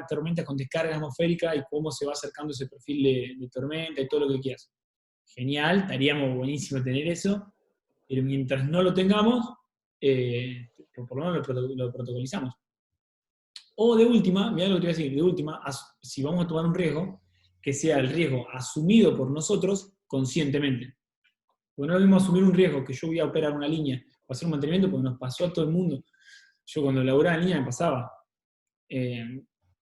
tormentas con descarga atmosférica y cómo se va acercando ese perfil de tormenta y todo lo que quieras. Genial, estaríamos buenísimo tener eso, pero mientras no lo tengamos, por lo menos lo protocolizamos. O de última, mirá lo que te voy a decir, de última, si vamos a tomar un riesgo, que sea el riesgo asumido por nosotros conscientemente. Porque no es lo mismo asumir un riesgo, que yo voy a operar una línea o hacer un mantenimiento, porque nos pasó a todo el mundo. Yo cuando laburaba en línea me pasaba.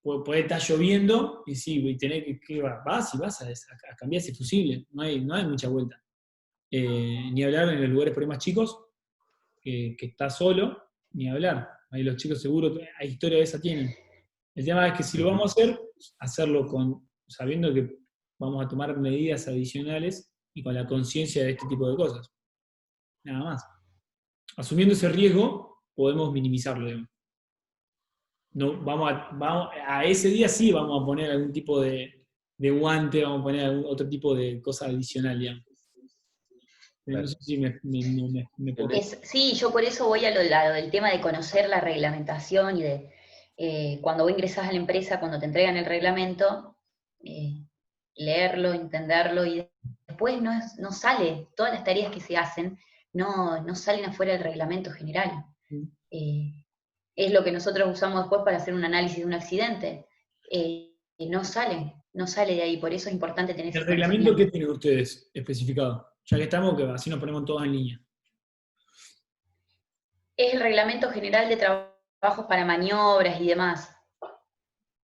Puede estar lloviendo y sí, y tener que vas a cambiar ese fusible. No hay mucha vuelta. Ni hablar en los lugares por ahí más chicos, que está solo, ni hablar. Ahí los chicos seguro, hay historia de esa tienen. El tema es que si lo vamos a hacer, hacerlo sabiendo que vamos a tomar medidas adicionales y con la conciencia de este tipo de cosas. Nada más. Asumiendo ese riesgo, podemos minimizarlo, digamos. No, vamos a ese día sí vamos a poner algún tipo de guante, vamos a poner algún otro tipo de cosa adicional, digamos. No sé si me puedo... Sí, yo por eso voy a lo del tema de conocer la reglamentación y de cuando vos ingresás a la empresa, cuando te entregan el reglamento, leerlo, entenderlo, y después no sale, todas las tareas que se hacen no salen afuera del reglamento general. Es lo que nosotros usamos después para hacer un análisis de un accidente. No sale de ahí, por eso es importante tener ¿El reglamento qué tienen ustedes especificado? Ya que estamos, que así nos ponemos todos en línea. Es el reglamento general de trabajos para maniobras y demás.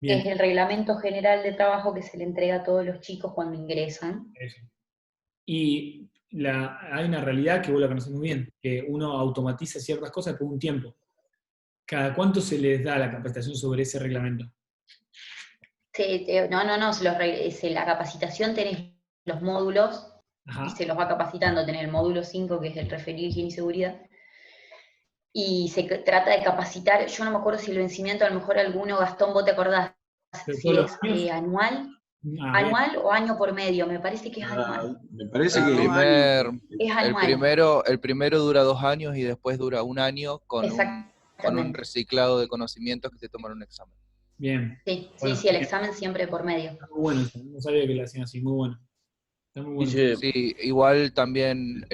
Bien. Es el reglamento general de trabajo que se le entrega a todos los chicos cuando ingresan. Eso. Y hay una realidad que vos la conocés muy bien, que uno automatiza ciertas cosas por un tiempo. ¿Cada cuánto se les da la capacitación sobre ese reglamento? La capacitación tenés los módulos. Ajá. Y se los va capacitando, tenés el módulo 5, que es el referido higiene y seguridad, y se trata de capacitar, yo no me acuerdo si el vencimiento, a lo mejor alguno, Gastón, vos te acordás, si es anual o año por medio, me parece que es anual. Me parece que es anual. El primero dura 2 años y después dura 1 año con un reciclado de conocimientos que te toman un examen. Bien. Sí, bueno, sí, el examen siempre por medio. Muy bueno, no sabía que lo hacían así, muy bueno. Bueno. Sí, igual también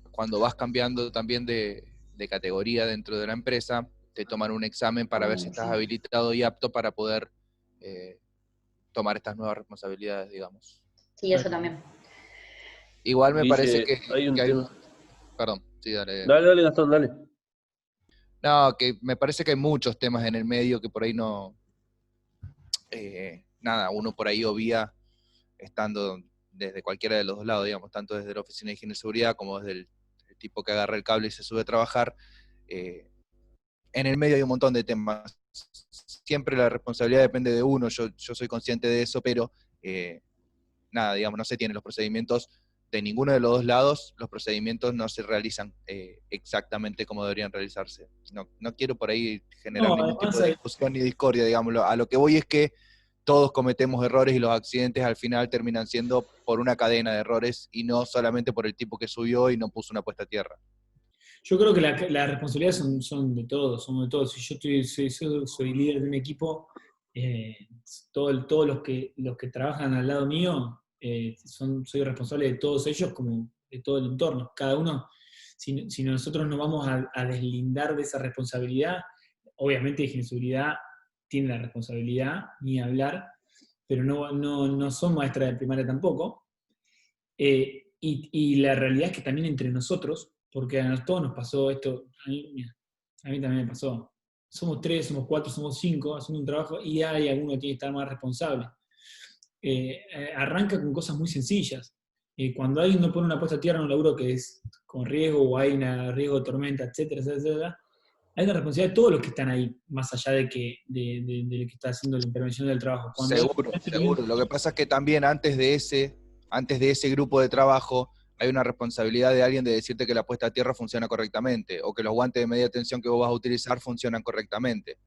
cuando vas cambiando también de categoría dentro de la empresa, te toman un examen para ver si estás habilitado y apto para poder tomar estas nuevas responsabilidades, digamos. Sí, eso también. Igual me parece que hay un... Perdón, sí, dale. Dale, Gastón, dale. No, que me parece que hay muchos temas en el medio que por ahí no... uno por ahí obvia estando desde cualquiera de los dos lados, digamos, tanto desde la oficina de higiene y seguridad como desde el tipo que agarra el cable y se sube a trabajar. En el medio hay un montón de temas. Siempre la responsabilidad depende de uno, yo soy consciente de eso, pero nada, digamos, no se tienen los procedimientos de ninguno de los dos lados, los procedimientos no se realizan exactamente como deberían realizarse. No quiero por ahí generar ningún tipo de discusión ni discordia, digámoslo. A lo que voy es que todos cometemos errores y los accidentes al final terminan siendo por una cadena de errores y no solamente por el tipo que subió y no puso una puesta a tierra. Yo creo que las responsabilidades son de todos, somos de todos. Si yo soy líder de un equipo, todos los que trabajan al lado mío, soy responsable de todos ellos como de todo el entorno. Cada uno, si nosotros nos vamos a deslindar de esa responsabilidad, obviamente Higiene y Seguridad tiene la responsabilidad, ni hablar, pero no son maestras de primaria tampoco. Y la realidad es que también entre nosotros, porque a todos nos pasó esto, a mí también me pasó. Somos 3, somos 4, somos 5 haciendo un trabajo y hay alguno que tiene que estar más responsable. Arranca con cosas muy sencillas. Cuando alguien no pone una puesta a tierra en un laburo que es con riesgo o hay un riesgo de tormenta, etcétera, etcétera, hay una responsabilidad de todos los que están ahí, más allá de que está haciendo la intervención del trabajo. Seguro. Lo que pasa es que también antes de ese grupo de trabajo hay una responsabilidad de alguien de decirte que la puesta a tierra funciona correctamente, o que los guantes de media tensión que vos vas a utilizar funcionan correctamente.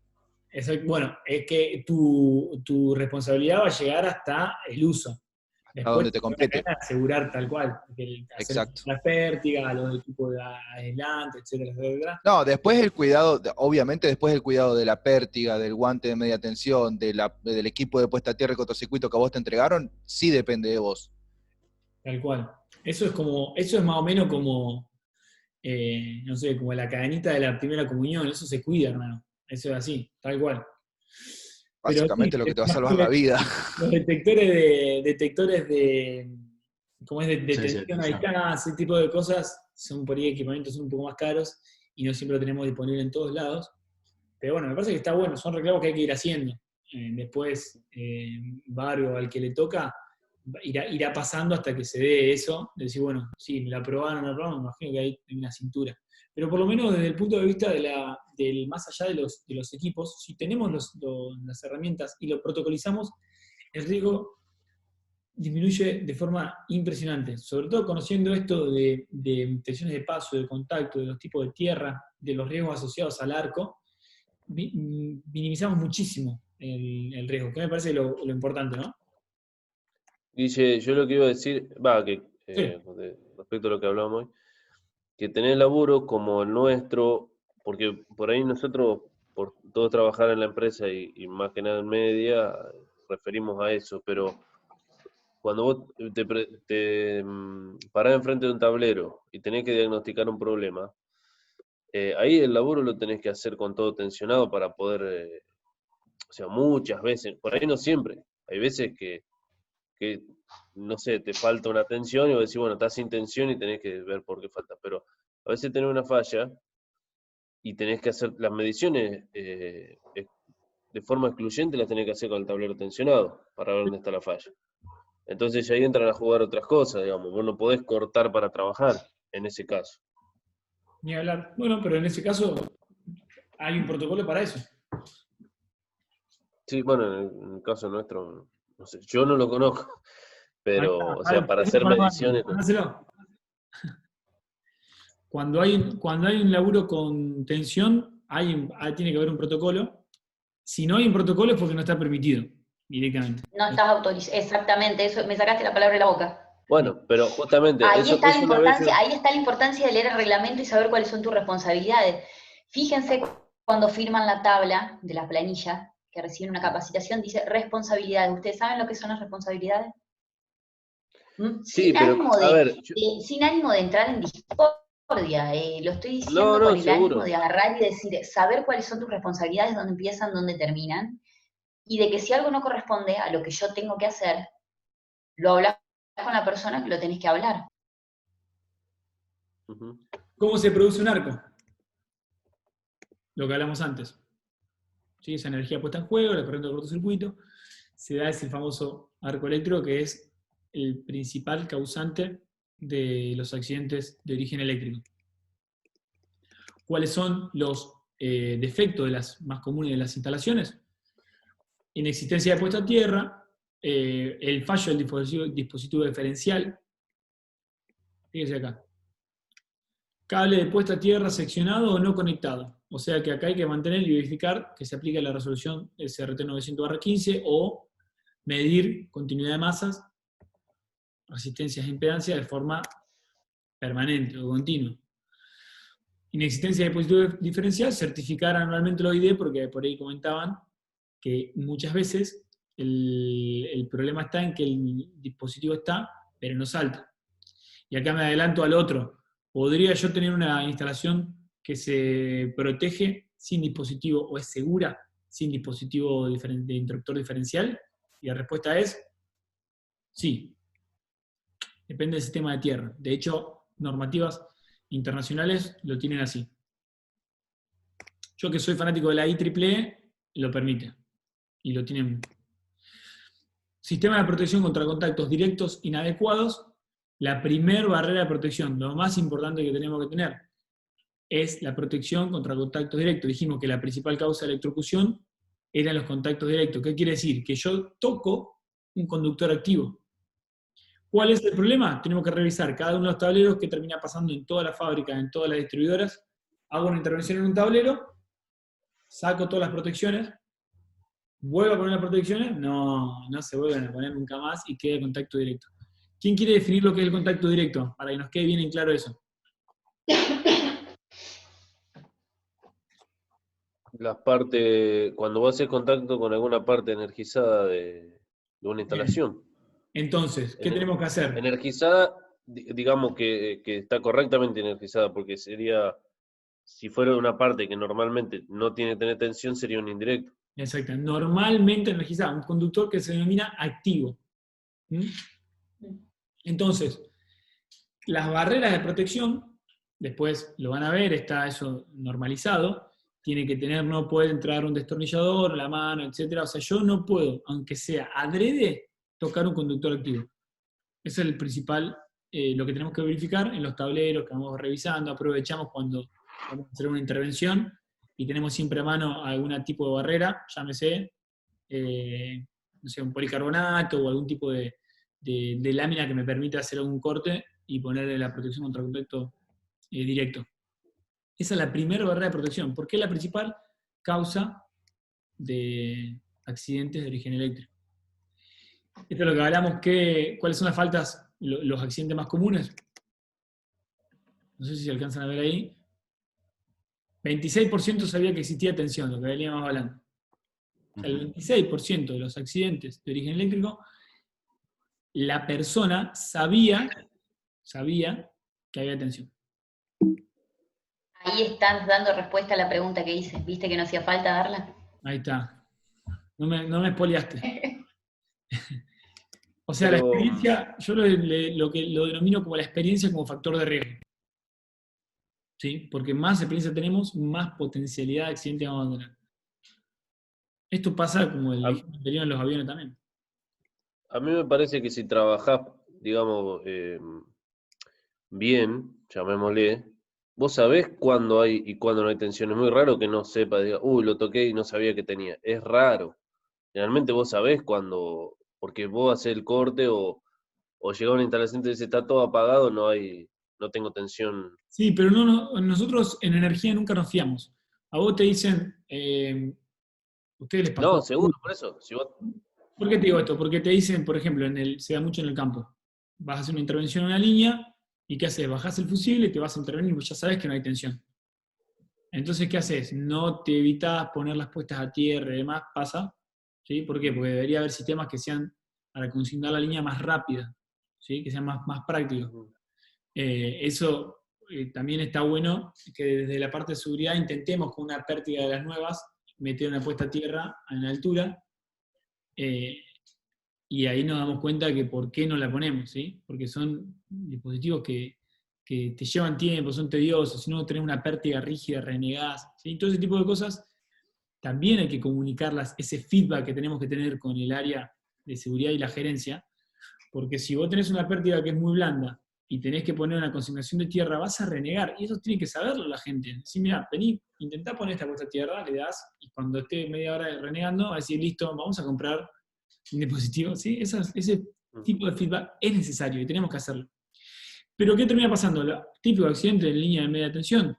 Bueno, es que tu responsabilidad va a llegar hasta el uso. A donde te compete. Asegurar tal cual. Exacto. La pértiga, los equipos de aislante, etcétera, etcétera. No, después el cuidado, obviamente después el cuidado de la pértiga, del guante de media tensión, del equipo de puesta a tierra y cortocircuito que a vos te entregaron, sí depende de vos. Tal cual. Eso es más o menos como, no sé, como la cadenita de la primera comunión, eso se cuida, hermano. Eso es así, tal cual. Básicamente pero, lo que te va a salvar la vida. Los detectores de como es de tensión a distancia, ese tipo de cosas, son por ahí equipamientos un poco más caros y no siempre lo tenemos disponible en todos lados. Pero bueno, me parece que está bueno, son reclamos que hay que ir haciendo. Después, Barrio al que le toca, irá pasando hasta que se dé eso, de decir, bueno, sí, me la aprobaron, me imagino que hay una cintura. Pero por lo menos desde el punto de vista del más allá de los equipos, si tenemos las herramientas y lo protocolizamos, el riesgo disminuye de forma impresionante. Sobre todo conociendo esto de tensiones de paso, de contacto, de los tipos de tierra, de los riesgos asociados al arco, minimizamos muchísimo el riesgo, que me parece lo importante, ¿no? Guille, yo lo que iba a decir, respecto a lo que hablábamos hoy, que tener laburo como el nuestro, porque por ahí nosotros, por todos trabajar en la empresa y más que nada en media, referimos a eso, pero cuando vos te parás enfrente de un tablero y tenés que diagnosticar un problema, ahí el laburo lo tenés que hacer con todo tensionado para poder, o sea, muchas veces, por ahí no siempre, hay veces que no sé, te falta una tensión y vos decís, bueno, estás sin tensión y tenés que ver por qué falta. Pero a veces tenés una falla y tenés que hacer las mediciones de forma excluyente, las tenés que hacer con el tablero tensionado para ver dónde está la falla. Entonces ahí entran a jugar otras cosas, digamos. Vos no podés cortar para trabajar en ese caso. Ni hablar. Bueno, pero en ese caso hay un protocolo para eso. Sí, bueno, en el caso nuestro, no sé, yo no lo conozco, pero, o sea, para hacer mediciones... Cuando hay un laburo con tensión, tiene que haber un protocolo. Si no hay un protocolo es porque no está permitido directamente. No estás autorizado, exactamente, eso, me sacaste la palabra de la boca. Bueno, pero justamente... Ahí está la importancia de leer el reglamento y saber cuáles son tus responsabilidades. Fíjense cuando firman la tabla de la planilla, que reciben una capacitación, dice responsabilidades. ¿Ustedes saben lo que son las responsabilidades? Sí, Sin ánimo de entrar en discordia, lo estoy diciendo con el ánimo de agarrar y decir, saber cuáles son tus responsabilidades, dónde empiezan, dónde terminan, y de que si algo no corresponde a lo que yo tengo que hacer, lo hablas con la persona que lo tenés que hablar. ¿Cómo se produce un arco? Lo que hablamos antes. ¿Sí? Esa energía puesta en juego, la corriente de cortocircuito, se da ese famoso arco eléctrico que es el principal causante de los accidentes de origen eléctrico. ¿Cuáles son los defectos de las más comunes de las instalaciones? Inexistencia de puesta a tierra, el fallo del dispositivo diferencial. Fíjese acá. Cable de puesta a tierra seccionado o no conectado. O sea que acá hay que mantener y verificar que se aplica la resolución SRT 900/15 o medir continuidad de masas, resistencias e impedancia de forma permanente o continua. Inexistencia de dispositivo diferencial, certificar anualmente el OID, porque por ahí comentaban que muchas veces el problema está en que el dispositivo está, pero no salta. Y acá me adelanto al otro. ¿Podría yo tener una instalación que se protege sin dispositivo, o es segura sin dispositivo de interruptor diferencial? Y la respuesta es sí. Depende del sistema de tierra. De hecho, normativas internacionales lo tienen así. Yo que soy fanático de la IEEE, lo permite. Y lo tienen. Sistema de protección contra contactos directos inadecuados. La primer barrera de protección, lo más importante que tenemos que tener, es la protección contra contactos directos. Dijimos que la principal causa de electrocución eran los contactos directos. ¿Qué quiere decir? Que yo toco un conductor activo. ¿Cuál es el problema? Tenemos que revisar cada uno de los tableros que termina pasando en toda la fábrica, en todas las distribuidoras. Hago una intervención en un tablero, saco todas las protecciones, vuelvo a poner las protecciones, no se vuelven a poner nunca más y queda el contacto directo. ¿Quién quiere definir lo que es el contacto directo? Para que nos quede bien en claro eso. Las partes, cuando vos haces contacto con alguna parte energizada de una instalación. Entonces, ¿qué tenemos que hacer? Energizada, digamos que está correctamente energizada, porque sería, si fuera una parte que normalmente no tiene que tener tensión, sería un indirecto. Exacto, normalmente energizada, un conductor que se denomina activo. Entonces, las barreras de protección, después lo van a ver, está eso normalizado, tiene que tener, no puede entrar un destornillador, la mano, etc. O sea, yo no puedo, aunque sea adrede, tocar un conductor activo. Eso es el principal, lo que tenemos que verificar en los tableros que vamos revisando, aprovechamos cuando vamos a hacer una intervención y tenemos siempre a mano algún tipo de barrera, llámese, no sé, un policarbonato o algún tipo de lámina que me permita hacer algún corte y ponerle la protección contra contacto directo. Esa es la primera barrera de protección, porque es la principal causa de accidentes de origen eléctrico. Esto es lo que hablamos, ¿cuáles son las faltas, los accidentes más comunes? No sé si se alcanzan a ver ahí. 26% sabía que existía tensión, lo que veníamos hablando. O sea, el 26% de los accidentes de origen eléctrico, la persona sabía que había tensión. Ahí estás dando respuesta a la pregunta que hice. ¿Viste que no hacía falta darla? Ahí está. No me espoliaste. O sea, la experiencia, yo lo denomino como la experiencia como factor de riesgo. ¿Sí? Porque más experiencia tenemos, más potencialidad de accidente vamos a tener. Esto pasa como el anterior en los aviones también. A mí me parece que si trabajás, digamos, bien, llamémosle, vos sabés cuándo hay y cuándo no hay tensión. Es muy raro que no sepa, diga, lo toqué y no sabía que tenía. Es raro. Generalmente vos sabés cuándo, porque vos hacés el corte o llega una instalación y te dice, está todo apagado, no tengo tensión. Sí, pero nosotros en energía nunca nos fiamos. A vos te dicen, ¿ustedes les pasó? No, seguro, por eso. Si vos... ¿Por qué te digo esto? Porque te dicen, por ejemplo, se da mucho en el campo, vas a hacer una intervención en una línea, ¿y qué haces? Bajás el fusible y te vas a intervenir, pues ya sabes que no hay tensión. Entonces, ¿qué haces? No te evitas poner las puestas a tierra y demás, pasa. ¿Sí? ¿Por qué? Porque debería haber sistemas que sean para consignar la línea más rápida, ¿sí? Que sean más prácticos. Eso también está bueno, que desde la parte de seguridad intentemos con una pérdida de las nuevas, meter una puesta a tierra en altura, y ahí nos damos cuenta que por qué no la ponemos, ¿sí? Porque son dispositivos que te llevan tiempo, son tediosos, si no tenés una pérdida rígida, renegás, ¿sí? Todo ese tipo de cosas también hay que comunicarlas, ese feedback que tenemos que tener con el área de seguridad y la gerencia, porque si vos tenés una pérdida que es muy blanda y tenés que poner una consignación de tierra, vas a renegar, y eso tiene que saberlo la gente. Sí, mira, vení, intentá poner esta puesta a tierra, le das, y cuando esté media hora renegando, va a decir, listo, vamos a comprar un dispositivo, ¿sí? Ese tipo de feedback es necesario y tenemos que hacerlo. Pero ¿qué termina pasando? El típico accidente en línea de media tensión.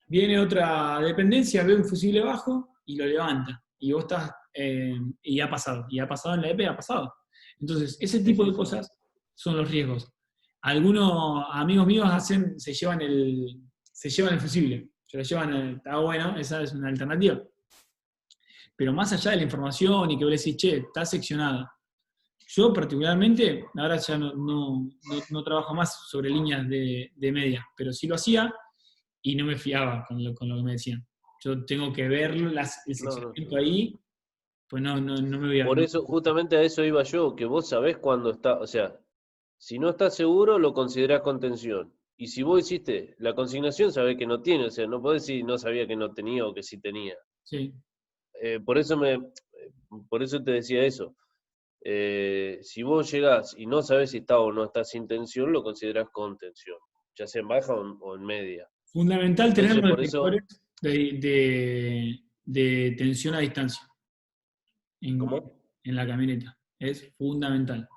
Viene otra dependencia, ve un fusible bajo y lo levanta. Y vos estás, y ha pasado en la EP, ha pasado. Entonces, ese tipo de cosas son los riesgos. Algunos amigos míos se llevan el fusible, se lo llevan, está bueno, esa es una alternativa. Pero más allá de la información y que vos le decís, che, está seccionado. Yo particularmente, ahora ya no trabajo más sobre líneas de media, pero sí lo hacía y no me fiaba con lo que me decían. Yo tengo que ver el seccionamiento ahí, pues no me voy a... Por eso, justamente a eso iba yo, que vos sabés cuándo está, o sea, si no estás seguro, lo considerás contención. Y si vos hiciste la consignación, sabés que no tiene, o sea, no podés decir no sabía que no tenía o que sí tenía. Sí. Por eso te decía eso. Si vos llegás y no sabés si está o no está sin tensión, lo considerás contención, ya sea en baja o en media. Fundamental tener los detectores de tensión a distancia. ¿Cómo? En la camioneta. Es fundamental.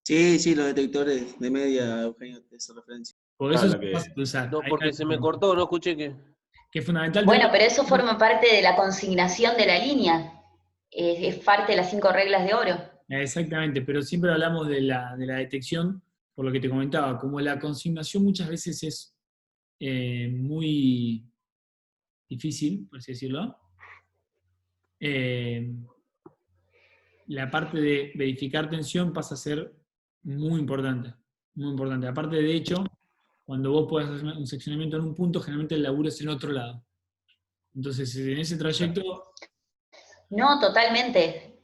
Sí, los detectores de media, Eugenio, de esa referencia. Por eso es fácil de usar. No, porque se me cortó, no escuché que... Que es fundamental. Bueno, pero eso forma parte de la consignación de la línea. Es parte de las 5 reglas de oro. Exactamente, pero siempre hablamos de la detección, por lo que te comentaba, como la consignación muchas veces es muy difícil, por así decirlo. La parte de verificar tensión pasa a ser muy importante, muy importante. Aparte, de hecho, cuando vos podés hacer un seccionamiento en un punto, generalmente el laburo es en otro lado. Entonces, en ese trayecto... No, totalmente.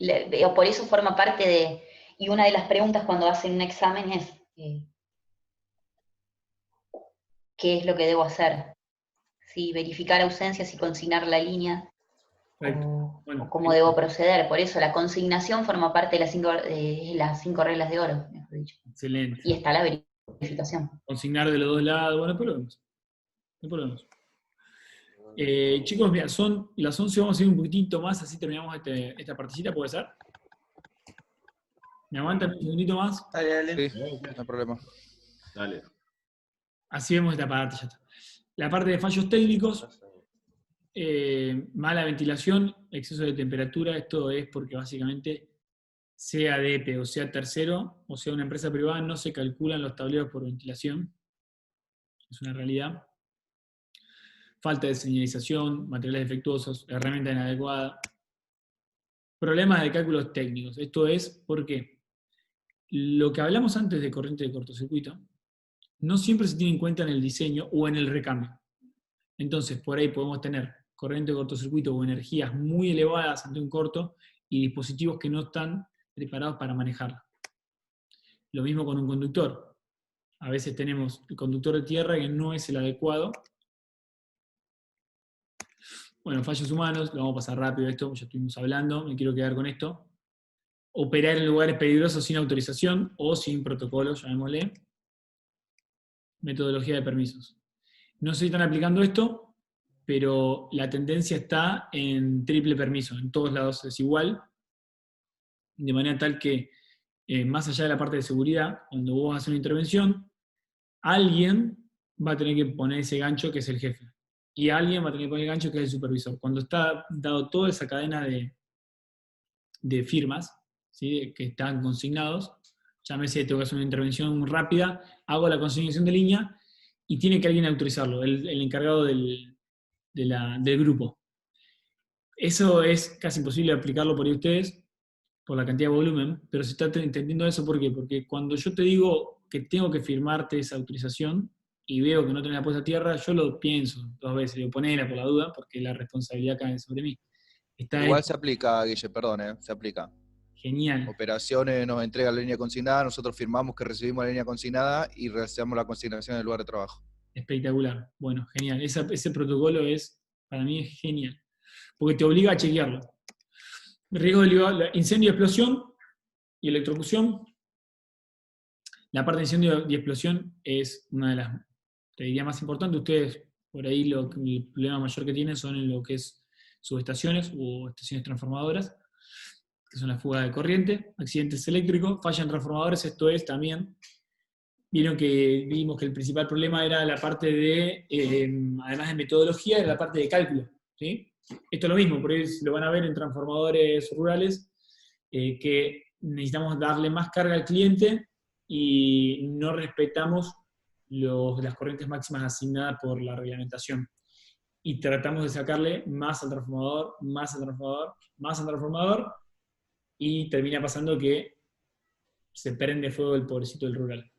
Por eso forma parte de... Y una de las preguntas cuando hacen un examen es... ¿qué es lo que debo hacer? Si verificar ausencias y consignar la línea. O cómo debo proceder. Por eso la consignación forma parte de las 5 reglas de oro, mejor dicho. Excelente. Y está la verificación. Consignar de los dos lados, bueno, después lo vemos. Después lo vemos. Chicos, mira, son las 11, vamos a ir un poquitito más, así terminamos esta partecita, ¿puede ser? ¿Me aguantan un segundito más? Dale. Sí, no hay problema. Dale. Así vemos esta parte, ya está. La parte de fallos técnicos, mala ventilación, exceso de temperatura, esto es porque básicamente sea DEPE o sea tercero, o sea una empresa privada, no se calculan los tableros por ventilación. Es una realidad. Falta de señalización, materiales defectuosos, herramienta inadecuada. Problemas de cálculos técnicos. Esto es porque lo que hablamos antes de corriente de cortocircuito no siempre se tiene en cuenta en el diseño o en el recambio. Entonces, por ahí podemos tener corriente de cortocircuito o energías muy elevadas ante un corto y dispositivos que no están preparados para manejarla. Lo mismo con un conductor. A veces tenemos el conductor de tierra que no es el adecuado. Bueno, fallos humanos, lo vamos a pasar rápido esto, ya estuvimos hablando, me quiero quedar con esto. Operar en lugares peligrosos sin autorización o sin protocolo, llamémosle. Metodología de permisos. No sé si están aplicando esto, pero la tendencia está en triple permiso, en todos lados es igual, de manera tal que, más allá de la parte de seguridad, cuando vos haces una intervención, alguien va a tener que poner ese gancho que es el jefe. Y alguien va a tener que poner el gancho que es el supervisor. Cuando está dado toda esa cadena de firmas, ¿sí?, que están consignados, llámese, tengo que hacer una intervención rápida, hago la consignación de línea y tiene que alguien autorizarlo, el encargado del grupo. Eso es casi imposible aplicarlo por ahí ustedes, por la cantidad de volumen, pero se está entendiendo eso, ¿por qué? Porque cuando yo te digo que tengo que firmarte esa autorización, y veo que no tenés la puesta a tierra, yo lo pienso 2 veces, digo, ponela por la duda, porque la responsabilidad cae sobre mí. Igual se aplica, Guille, perdón, se aplica. Genial. Operaciones nos entrega la línea consignada, nosotros firmamos que recibimos la línea consignada y realizamos la consignación en el lugar de trabajo. Espectacular. Bueno, genial. Ese protocolo para mí es genial, porque te obliga a chequearlo. Riesgo de incendio, explosión y electrocución. La parte de incendio y explosión es una de las, te diría, más importantes. Ustedes, por ahí, el problema mayor que tienen son en lo que es subestaciones o estaciones transformadoras. que son las fugas de corriente, accidentes eléctricos, fallan transformadores, esto es también. Vimos que el principal problema era la parte de, además de metodología, era la parte de cálculo, ¿sí? Esto es lo mismo, por ahí lo van a ver en transformadores rurales, que necesitamos darle más carga al cliente y no respetamos las corrientes máximas asignadas por la reglamentación. Y tratamos de sacarle más al transformador, más al transformador, más al transformador, y termina pasando que se prende fuego el pobrecito del rural.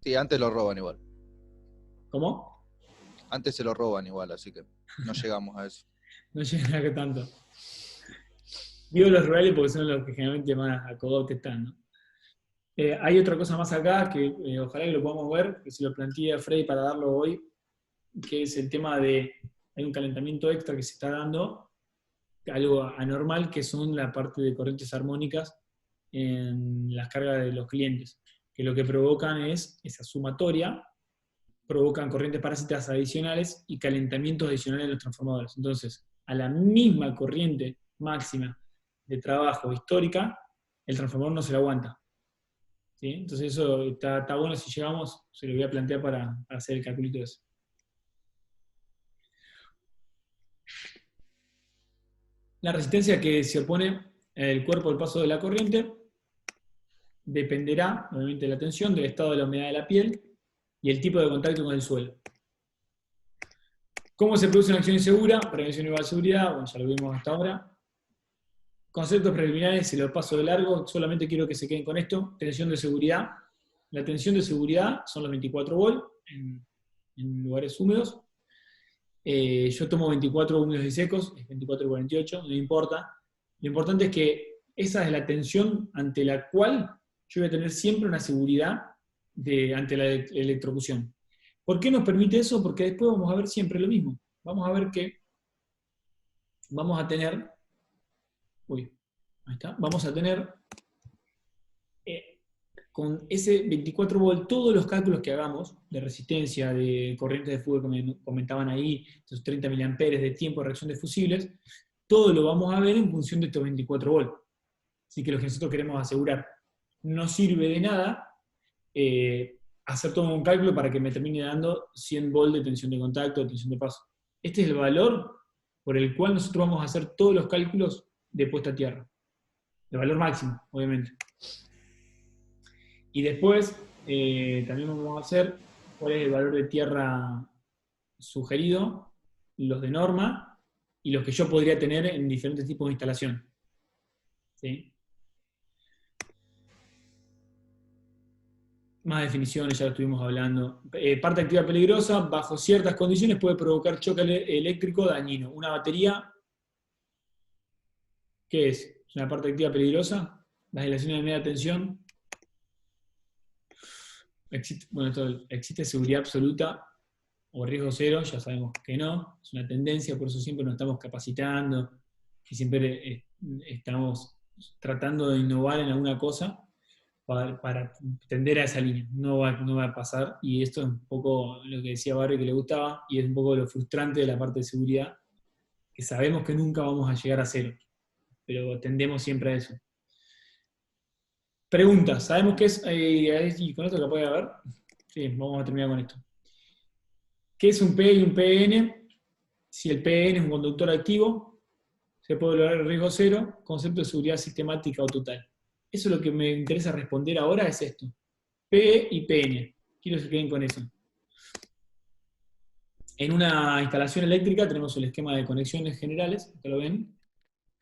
Sí, antes lo roban igual. ¿Cómo? Antes se lo roban igual, así que no llegamos a eso. No llegan a que tanto. Digo los rurales porque son los que generalmente más acogotes están, ¿no? Hay otra cosa más acá que ojalá que lo podamos ver, que se lo planteé a Freddy para darlo hoy, que es el tema de, hay un calentamiento extra que se está dando, algo anormal, que son la parte de corrientes armónicas en las cargas de los clientes, que lo que provocan es esa sumatoria, provocan corrientes parásitas adicionales y calentamientos adicionales de los transformadores. Entonces, a la misma corriente máxima de trabajo histórica, el transformador no se lo aguanta. ¿Sí? Entonces eso está bueno, si llegamos, se lo voy a plantear para hacer el calculito de eso. La resistencia que se opone el cuerpo al paso de la corriente dependerá, obviamente, de la tensión, del estado de la humedad de la piel y el tipo de contacto con el suelo. ¿Cómo se produce una acción insegura? Prevención igual a seguridad, bueno, ya lo vimos hasta ahora. Conceptos preliminares, si lo paso de largo, solamente quiero que se queden con esto. Tensión de seguridad. La tensión de seguridad son los 24 volt en lugares húmedos. Yo tomo 24 húmedos y secos, es 24 y 48, no importa. Lo importante es que esa es la tensión ante la cual yo voy a tener siempre una seguridad ante la electrocución. ¿Por qué nos permite eso? Porque después vamos a ver siempre lo mismo. Vamos a ver que vamos a tener, vamos a tener con ese 24 volt todos los cálculos que hagamos de resistencia, de corrientes de fuga que comentaban ahí, esos 30 mA de tiempo de reacción de fusibles, todo lo vamos a ver en función de estos 24 volt. Así que lo que nosotros queremos asegurar. No sirve de nada hacer todo un cálculo para que me termine dando 100 volt de tensión de contacto, de tensión de paso. Este es el valor por el cual nosotros vamos a hacer todos los cálculos de puesta a tierra. El valor máximo, obviamente. Y después también vamos a hacer cuál es el valor de tierra sugerido, los de norma, y los que yo podría tener en diferentes tipos de instalación. ¿Sí? Más definiciones, ya lo estuvimos hablando. Parte activa peligrosa, bajo ciertas condiciones puede provocar choque eléctrico dañino. Una batería, ¿qué es? ¿Es una parte activa peligrosa? Las aislaciones de media tensión. Existe seguridad absoluta o riesgo cero, ya sabemos que no. Es una tendencia, por eso siempre nos estamos capacitando y siempre estamos tratando de innovar en alguna cosa para tender a esa línea. No va a pasar, y esto es un poco lo que decía Barry que le gustaba, y es un poco lo frustrante de la parte de seguridad, que sabemos que nunca vamos a llegar a cero, pero tendemos siempre a eso. Preguntas, ¿sabemos qué es? Y con esto lo puede haber. Sí, vamos a terminar con esto. ¿Qué es un PE y un PN? Si el PN es un conductor activo, se puede lograr el riesgo cero, concepto de seguridad sistemática o total. Eso es lo que me interesa responder ahora, es esto. PE y PN. Quiero que se queden con eso. En una instalación eléctrica tenemos el esquema de conexiones generales, acá lo ven,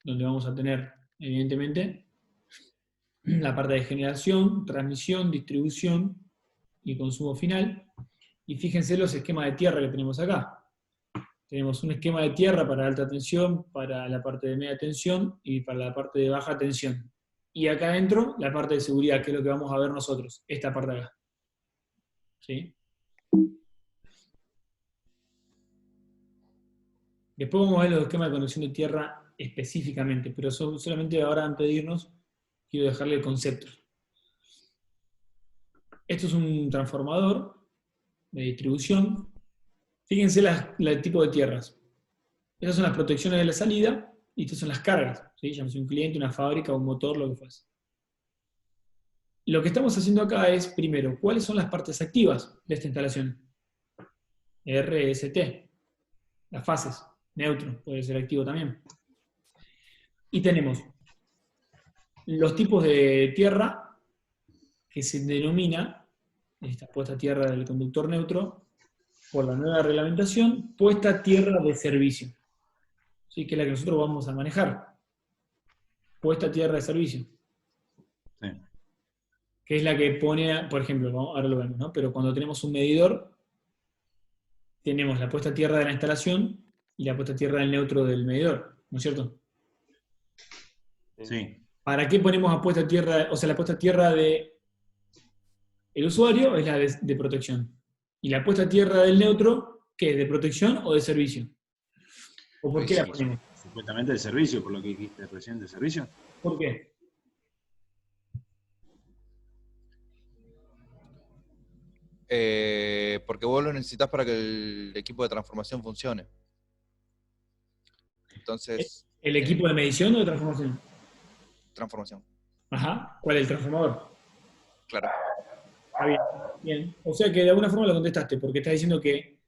donde vamos a tener, evidentemente, la parte de generación, transmisión, distribución y consumo final. Y fíjense los esquemas de tierra que tenemos acá. Tenemos un esquema de tierra para alta tensión, para la parte de media tensión y para la parte de baja tensión. Y acá adentro, la parte de seguridad, que es lo que vamos a ver nosotros, esta parte de acá. ¿Sí? Después vamos a ver los esquemas de conexión de tierra específicamente, pero solamente ahora, antes de irnos, quiero dejarle el concepto. Esto es un transformador de distribución. Fíjense el tipo de tierras. Esas son las protecciones de la salida, y estas son las cargas, ¿sí? Llámese un cliente, una fábrica, un motor, lo que fuese. Lo que estamos haciendo acá es, primero, ¿cuáles son las partes activas de esta instalación? RST, las fases, neutro, puede ser activo también. Y tenemos los tipos de tierra que se denomina, esta puesta a tierra del conductor neutro, por la nueva reglamentación, puesta a tierra de servicio. ¿Sí? Que es la que nosotros vamos a manejar. Puesta a tierra de servicio. Sí. Que es la que pone, por ejemplo, ahora lo vemos, ¿no? Pero cuando tenemos un medidor, tenemos la puesta a tierra de la instalación y la puesta a tierra del neutro del medidor, ¿no es cierto? Sí. ¿Para qué ponemos a puesta a tierra? O sea, la puesta a tierra de el usuario es la de protección. Y la puesta a tierra del neutro, ¿qué es? ¿De protección o de servicio? ¿O por qué la ponemos? Supuestamente de servicio, por lo que dijiste recién, de servicio. ¿Por qué? Porque vos lo necesitas para que el equipo de transformación funcione. Entonces... ¿El equipo de medición o de transformación? Transformación. Ajá. ¿Cuál es el transformador? Claro. Está bien. Bien. O sea que de alguna forma lo contestaste, porque estás diciendo que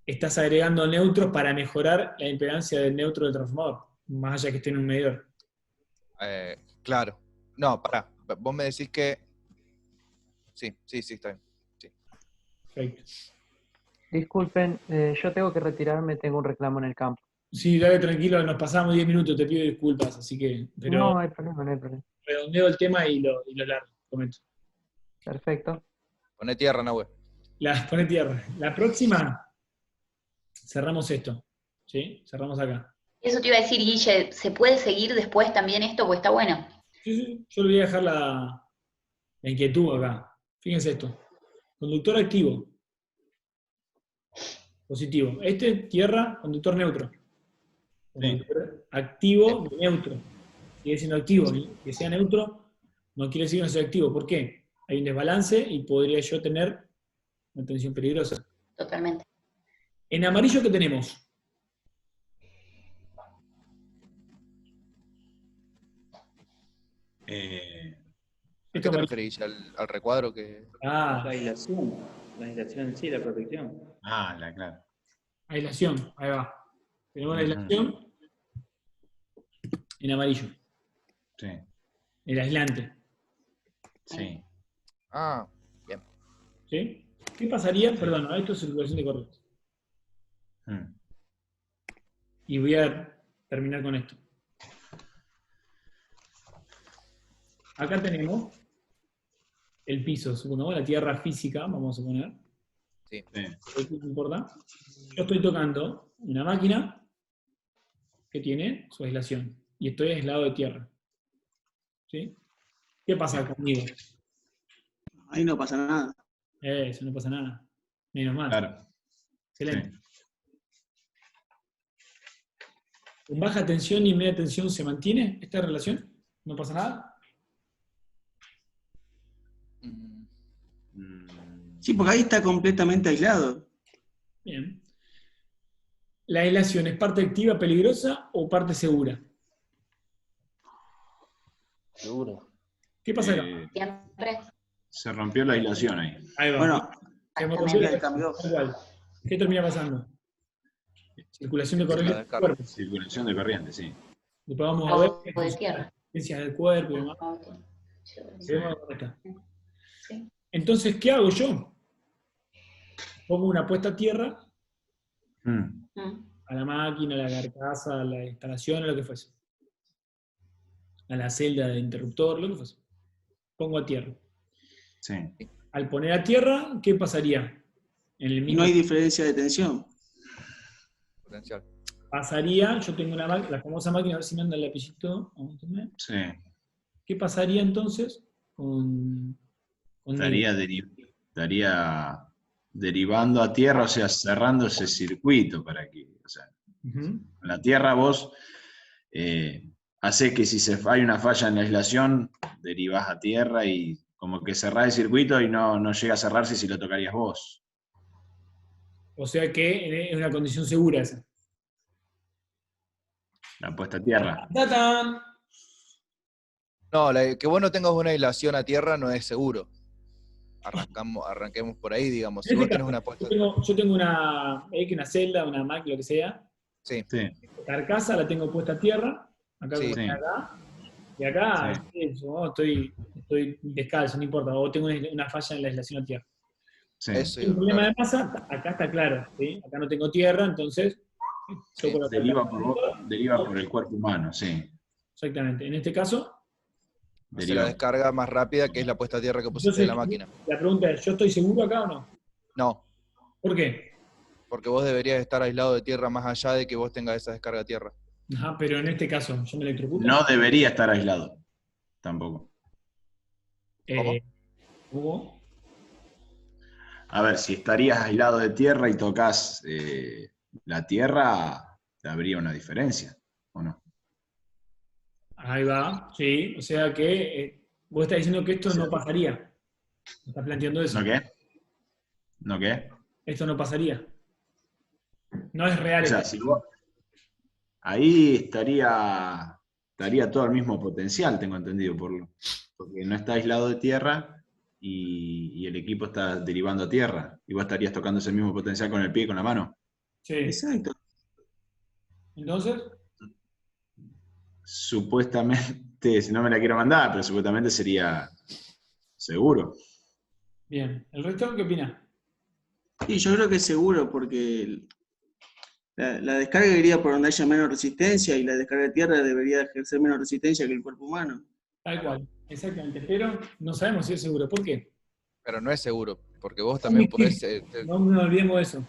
estás agregando neutros para mejorar la impedancia del neutro del transformador, más allá que esté en un medidor. Claro. No, pará. Vos me decís que... Sí, está bien. Sí. Perfecto. Disculpen, yo tengo que retirarme, tengo un reclamo en el campo. Sí, dale tranquilo, nos pasamos 10 minutos, te pido disculpas, así que... Pero No hay problema, no hay problema. redondeo el tema y lo largo, comento. Perfecto. Poné tierra, Nahue. Poné tierra. La próxima, cerramos esto, ¿sí? Cerramos acá. Eso te iba a decir, Guille, ¿se puede seguir después también esto? Pues está bueno. Sí, yo le voy a dejar la inquietud acá. Fíjense esto. Conductor activo. Positivo. Tierra, conductor neutro. Conductor activo, neutro. Sigue siendo activo. Que sea neutro no quiere decir que no sea activo. ¿Por qué? Hay un desbalance y podría yo tener una tensión peligrosa. Totalmente. En amarillo, ¿qué tenemos? ¿A qué te referís? ¿Al recuadro que...? La aislación en sí, la protección. Claro. Aislación, ahí va. Tenemos la aislación en amarillo. Sí. El aislante. Sí. Bien. ¿Sí? ¿Qué pasaría? Perdón, esto es circulación de corriente. Y voy a terminar con esto. Acá tenemos el piso, ¿no? La tierra física, vamos a poner. Sí. ¿Qué importa? Yo estoy tocando una máquina que tiene su aislación. Y estoy aislado de tierra. ¿Sí? ¿Qué pasa conmigo? Ahí no pasa nada. Eso, no pasa nada. Menos mal. Claro. Excelente. Sí. ¿En baja tensión y media tensión se mantiene esta relación? ¿No pasa nada? Sí, porque ahí está completamente aislado. Bien. ¿La aislación es parte activa peligrosa o parte segura? Segura. ¿Qué pasa acá? Se rompió la aislación ahí. Ahí va. Bueno, ¿qué termina pasando? Circulación de corriente. Circulación de corriente, sí. Después vamos a ver de tierra. Del cuerpo y demás. Entonces, ¿qué hago yo? Pongo una puesta a tierra a la máquina, a la carcasa, a la instalación, a lo que fuese. A la celda de interruptor, lo que fuese. Pongo a tierra. Sí. Al poner a tierra, ¿qué pasaría? No hay diferencia de tensión. Potencial. Pasaría, yo tengo la famosa máquina, a ver si me anda el lapicito. Sí. ¿Qué pasaría entonces con estaría derivando a tierra, o sea, cerrando ese circuito para que, o sea, en la tierra vos haces que si hay una falla en la aislación, derivás a tierra y como que cerrás el circuito y no llega a cerrarse si lo tocarías vos. O sea que es una condición segura esa. La puesta a tierra. ¡Tatán! No, que vos no tengas una aislación a tierra no es seguro. Arranquemos por ahí, digamos. Si vos tenés una puesta... Yo tengo una celda, una Mac, lo que sea. Sí. Carcasa la tengo puesta a tierra, acá Sí. como acá. Y acá yo estoy descalzo, no importa. O tengo una falla en la aislación a tierra. Sí. Eso, El problema de masa, acá está claro. ¿Sí? Acá no tengo tierra, entonces... Deriva por el cuerpo humano, sí. Exactamente. En este caso... hace la descarga más rápida, que es la puesta a tierra que pusiste en la máquina. La pregunta es, ¿yo estoy seguro acá o no? No. ¿Por qué? Porque vos deberías estar aislado de tierra más allá de que vos tengas esa descarga a tierra. Ajá, pero en este caso, ¿yo me electrocuto? No debería estar aislado. Tampoco. ¿Cómo? A ver, si estarías aislado de tierra y tocas la tierra, habría una diferencia, ¿o no? Ahí va, sí. O sea que vos estás diciendo que esto no pasaría. ¿Me estás planteando eso? ¿No qué? ¿No qué? Esto no pasaría. No es real. O sea, si vos... Ahí estaría todo el mismo potencial, tengo entendido, porque no está aislado de tierra y el equipo está derivando a tierra. Y vos estarías tocando ese mismo potencial con el pie y con la mano. Sí. Exacto. Entonces... Supuestamente, si no me la quiero mandar, pero supuestamente sería seguro. Bien. ¿El resto qué opina? Sí, yo creo que es seguro, porque la descarga iría por donde haya menos resistencia y la descarga de tierra debería ejercer menos resistencia que el cuerpo humano. Tal cual, exactamente. Pero no sabemos si es seguro. ¿Por qué? Pero no es seguro, porque vos también podés... No nos olvidemos de eso.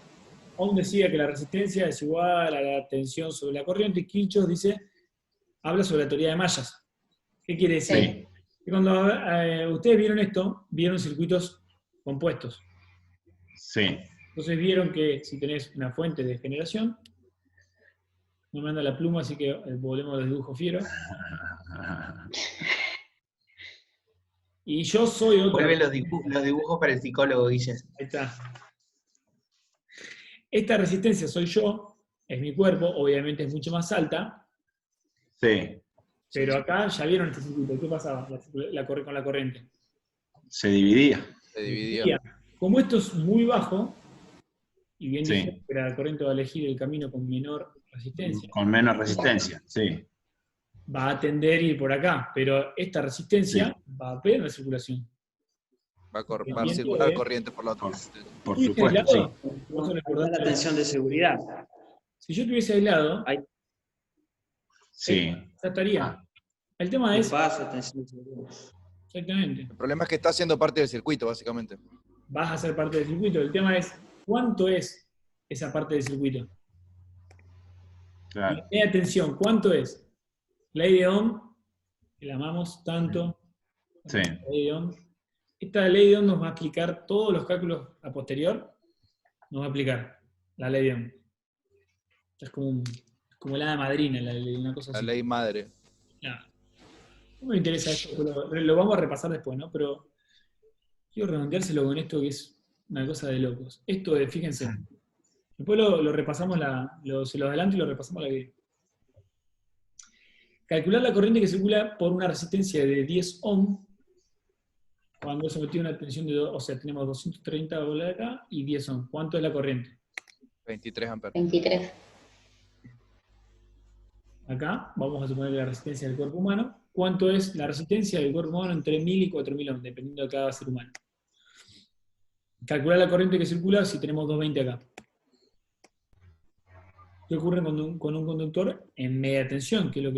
Ohm decía que la resistencia es igual a la tensión sobre la corriente, y Kirchhoff habla sobre la teoría de mallas. ¿Qué quiere decir? Sí. Que cuando ustedes vieron esto, vieron circuitos compuestos. Sí. Entonces vieron que si tenés una fuente de generación, no me anda la pluma, así que volvemos al dibujo fiero. Y yo soy otro. Vuelven los dibujos para el psicólogo, Guille. Ahí está. Esta resistencia soy yo, es mi cuerpo, obviamente es mucho más alta. Sí. Pero acá ya vieron este circuito. ¿Qué pasaba con la corriente? Se dividía. Se dividía. Como esto es muy bajo, y bien Sí. dije que la corriente va a elegir el camino con menor resistencia, Con menos resistencia, sí. va a tender a ir por acá, pero esta resistencia va a perder la circulación. Va a circular corriente por la otra. Por ¿Estuviese supuesto, aislado? sí. Vos no recordás La tensión de seguridad. Si yo estuviese aislado, Sí. ya estaría. El tema ¿Qué es... pasa? Tensión de seguridad. Exactamente. El problema es que está siendo parte del circuito, básicamente. Vas a ser parte del circuito. El tema es, ¿cuánto es esa parte del circuito? Claro. Y atención, ¿cuánto es? Ley de Ohm, que la amamos tanto. Sí. Ley de Ohm. Esta ley de Ohm nos va a aplicar todos los cálculos a posterior. Nos va a aplicar la ley de Ohm. Es como la hada madrina, una cosa así. La ley madre. Claro. No me interesa esto, pero lo vamos a repasar después, ¿no? Pero quiero redondeárselo con esto que es una cosa de locos. Esto de, fíjense, después lo repasamos, se lo adelanto y lo repasamos la que... Calcular la corriente que circula por una resistencia de 10 ohm, cuando es sometido a una tensión de 2, o sea, tenemos 230 volts acá y 10 ohm. ¿Cuánto es la corriente? 23 amperes. 23. Acá vamos a suponer la resistencia del cuerpo humano. ¿Cuánto es la resistencia del cuerpo humano entre 1000 y 4000 ohms, dependiendo de cada ser humano? Calcular la corriente que circula si tenemos 220 acá. ¿Qué ocurre con un conductor en media tensión? Que es lo que